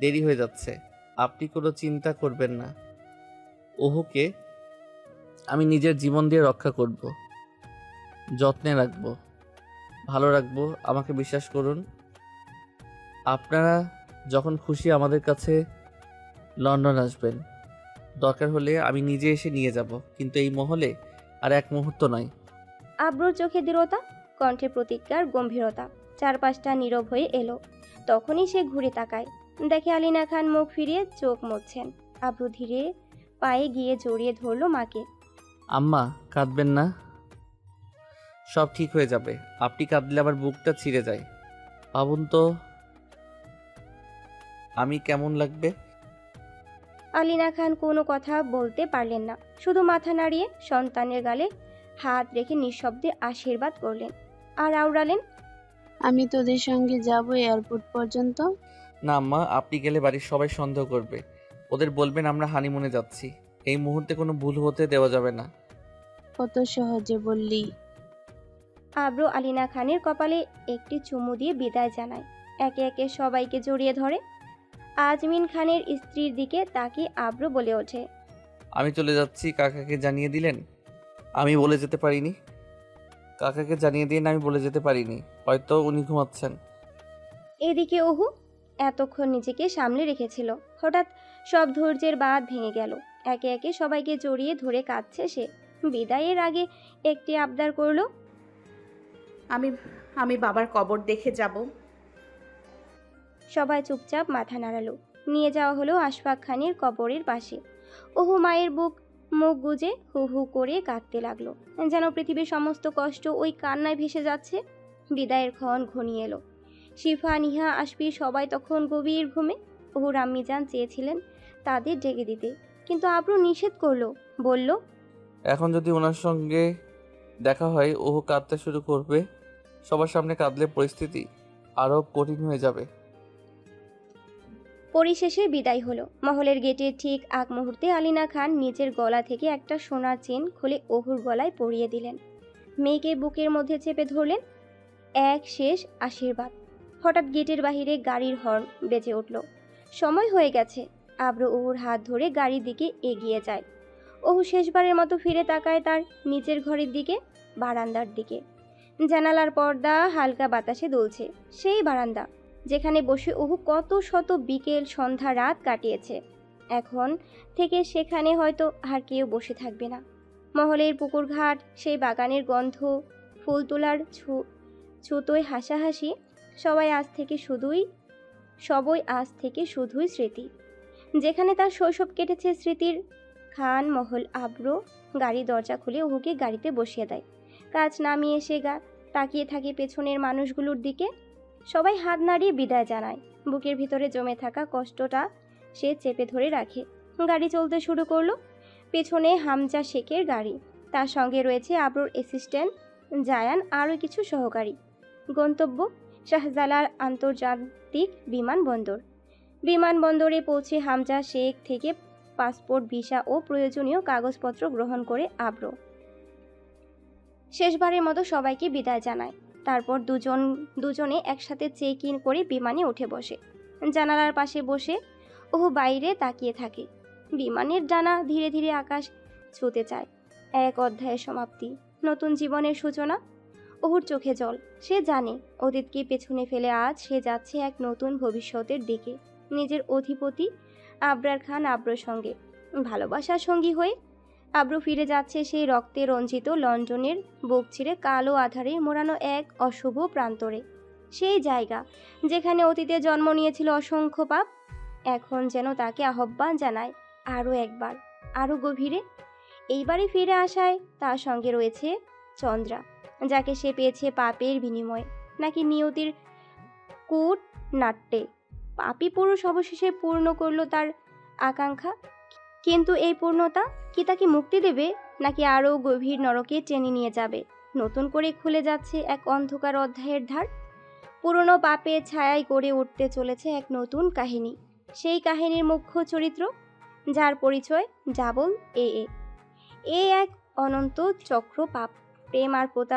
দেরি হয়ে যাচ্ছে। আপনি কোনো চিন্তা করবেন না। ওহুকে আমি নিজের জীবন দিয়ে রক্ষা করব, যত্নে রাখবো, ভালো রাখবো। আমাকে বিশ্বাস করুন। আপনারা যখন খুশি আমাদের কাছে লন্ডন আসবেন। দরকার হলে আমি নিজে এসে নিয়ে যাব, কিন্তু এই মহলে আর এক মুহূর্ত নয়। আব্রুর চোখে দৃঢ়তা, কণ্ঠে প্রতিজ্ঞার গম্ভীরতা। চারপাশটা নীরব হয়ে এলো। তখনই সে ঘুরে তাকায়, দেখে আলিনা খান মুখ ফিরিয়ে চোখ মুছছেন। আব্রু ধীরে পায়ে গিয়ে জড়িয়ে ধরল মাকে। আম্মা, কাঁদবেন না, সব ঠিক হয়ে যাবে। আপনি কাঁদলে আমার বুকটা ছিঁড়ে যায়। ভাবুন তো আমি কেমন লাগবে। আলিনা খান কোনো কথা বলতে পারলেন না, শুধু মাথা নাড়িয়ে সন্তানের গালে হাত রেখে নিঃশব্দে আশীর্বাদ করলেন আর আওড়ালেন, আমি তোদের সঙ্গে যাব এয়ারপোর্ট পর্যন্ত। না আম্মা, আপনি গেলে বাড়ির সবাই সন্দেহ করবে। ওদের বলবেন আমরা হানিমুনে যাচ্ছি। এই মুহূর্তে কোনো ভুল হতে দেওয়া যাবে না। কত সহজে বললি। আব্রু আলিনা খানের কপালে একটি চুমু দিয়ে বিদায় জানায়। একে একে সবাইকে জড়িয়ে ধরে। আজমিন খানের স্ত্রীর দিকে তাকিয়ে আব্রু বলে ওঠে, আমি চলে যাচ্ছি। কাকাকে জানিয়ে দিলেন? আমি বলে যেতে পারিনি। কাকাকে জানিয়ে দিন, আমি বলে যেতে পারিনি। হয়তো উনি ঘুমাচ্ছেন। এদিকে ওহু এতক্ষণ নিজেকে সামলে রেখেছিল, হঠাৎ সব ধৈর্যের বাঁধ ভেঙে গেল। একে একে সবাইকে জড়িয়ে ধরে কাঁদছে সে। বিদায়ের আগে একটি আবদার করলো, আমি বাবার কবর দেখে যাব। সবাই চুপচাপ মাথা নাড়ালো। নিয়ে যাওয়া হলো আশফাক খানের কবরের পাশে। ওহু মায়ের মুখ গুজে হু হু করে কাঁদতে লাগলো, যেন পৃথিবীর সমস্ত কষ্ট ওই কান্নায় ভেসে যাচ্ছে। বিদায়ের ক্ষণ ঘনিয়ে এলো। শিফা, নিহা, আশফি সবাই তখন গভীর ঘুমে। ওহুর আম্মিজান চেয়েছিলেন তাদের ডেকে দিতে, কিন্তু আব্রু নিষেধ করলো, বলল, এখন যদি ওনার সঙ্গে দেখা হয় ওহু কাঁদতে শুরু করবে। সবার সামনে কাঁদলে পরিস্থিতি আরও কঠিন হয়ে যাবে। পরিশেষে বিদায় হলো। মহলের গেটের ঠিক আগ মুহূর্তে আলিনা খান নিজের গলা থেকে একটা সোনার চেন খুলে ওহুর গলায় পরিয়ে দিলেন। মেয়েকে বুকের মধ্যে চেপে ধরলেন। এক শেষ আশীর্বাদ। হঠাৎ গেটের বাহিরে গাড়ির হর্ন বেজে উঠল। সময় হয়ে গেছে। আব্রু ওহুর হাত ধরে গাড়ির দিকে এগিয়ে যায়। ওহু শেষবারের মতো ফিরে তাকায় তার নিজের ঘরের দিকে, বারান্দার দিকে। জানালার পর্দা হালকা বাতাসে দুলছে। সেই বারান্দা যেখানে বসে ওহু কত শত বিকেল, সন্ধ্যা, রাত কাটিয়েছে। এখন থেকে সেখানে হয়তো আর কেউ বসে থাকবে না। মহলের পুকুরঘাট, সেই বাগানের গন্ধ, ফুল তোলার ছুতোয় হাসাহাসি, সবই আজ থেকে শুধুই স্মৃতি। যেখানে তার শৈশব কেটেছে স্মৃতির খান মহল। আব্রু গাড়ি দরজা খুলে ওহুকে গাড়িতে বসিয়ে দেয়। কাজ নামিয়ে সে তাকিয়ে থাকে পেছনের মানুষগুলোর দিকে। সবাই হাত নাড়িয়ে বিদায় জানায়। বুকের ভিতরে জমে থাকা কষ্টটা সে চেপে ধরে রাখে। গাড়ি চলতে শুরু করলো। পেছনে হামজা শেখের গাড়ি, তার সঙ্গে রয়েছে আব্রুর অ্যাসিস্ট্যান্ট জায়ান, আরও কিছু সহকারী। গন্তব্য শাহজালাল আন্তর্জাতিক বিমানবন্দর। বিমানবন্দরে পৌঁছে হামজা শেখ থেকে পাসপোর্ট, ভিসা ও প্রয়োজনীয় কাগজপত্র গ্রহণ করে আব্রু। শেষবারের মতো সবাইকে বিদায় জানায়। তারপর দুজনে একসাথে চেক ইন করে বিমানে উঠে বসে। জানালার পাশে বসে ওহু বাইরে তাকিয়ে থাকে। বিমানের ডানা ধীরে ধীরে আকাশ ছুঁতে চায়। এক অধ্যায়ের সমাপ্তি, নতুন জীবনের সূচনা। ওহুর চোখে জল। সে জানে অতীতকে পেছনে ফেলে আজ সে যাচ্ছে এক নতুন ভবিষ্যতের দিকে, নিজের অধিপতি আবরার খান আব্রুর সঙ্গে, ভালোবাসার সঙ্গী হয়ে। আব্রু ফিরে যাচ্ছে সেই রক্তে রঞ্জিত লন্ডনের বুক ছিঁড়ে কালো আধারে মোড়ানো এক অশুভ প্রান্তরে। সেই জায়গা যেখানে অতীতে জন্ম নিয়েছিল অসংখ্য পাপ, এখন যেন তাকে আহ্বান জানায় আরও একবার, আরও গভীরে। এইবারে ফিরে আসায় তার সঙ্গে রয়েছে চন্দ্রা, যাকে সে পেয়েছে পাপের বিনিময়ে, নাকি নিয়তির কূট নাট্যে। পাপী পুরুষ অবশেষে পূর্ণ করল তার আকাঙ্ক্ষা, কিন্তু এই পূর্ণতা কি তাকে মুক্তি দেবে, নাকি আরও গভীর নরকে টেনে নিয়ে যাবে? নতুন করে খুলে যাচ্ছে এক অন্ধকার অধ্যায়ের ধার। পুরনো পাপের ছায়ায় গড়ে উঠতে চলেছে এক নতুন কাহিনী। সেই কাহিনীর মুখ্য চরিত্র, যার পরিচয় ডাবল এ এক অনন্ত চক্র, পাপ, প্রেম আর প্রতারণা।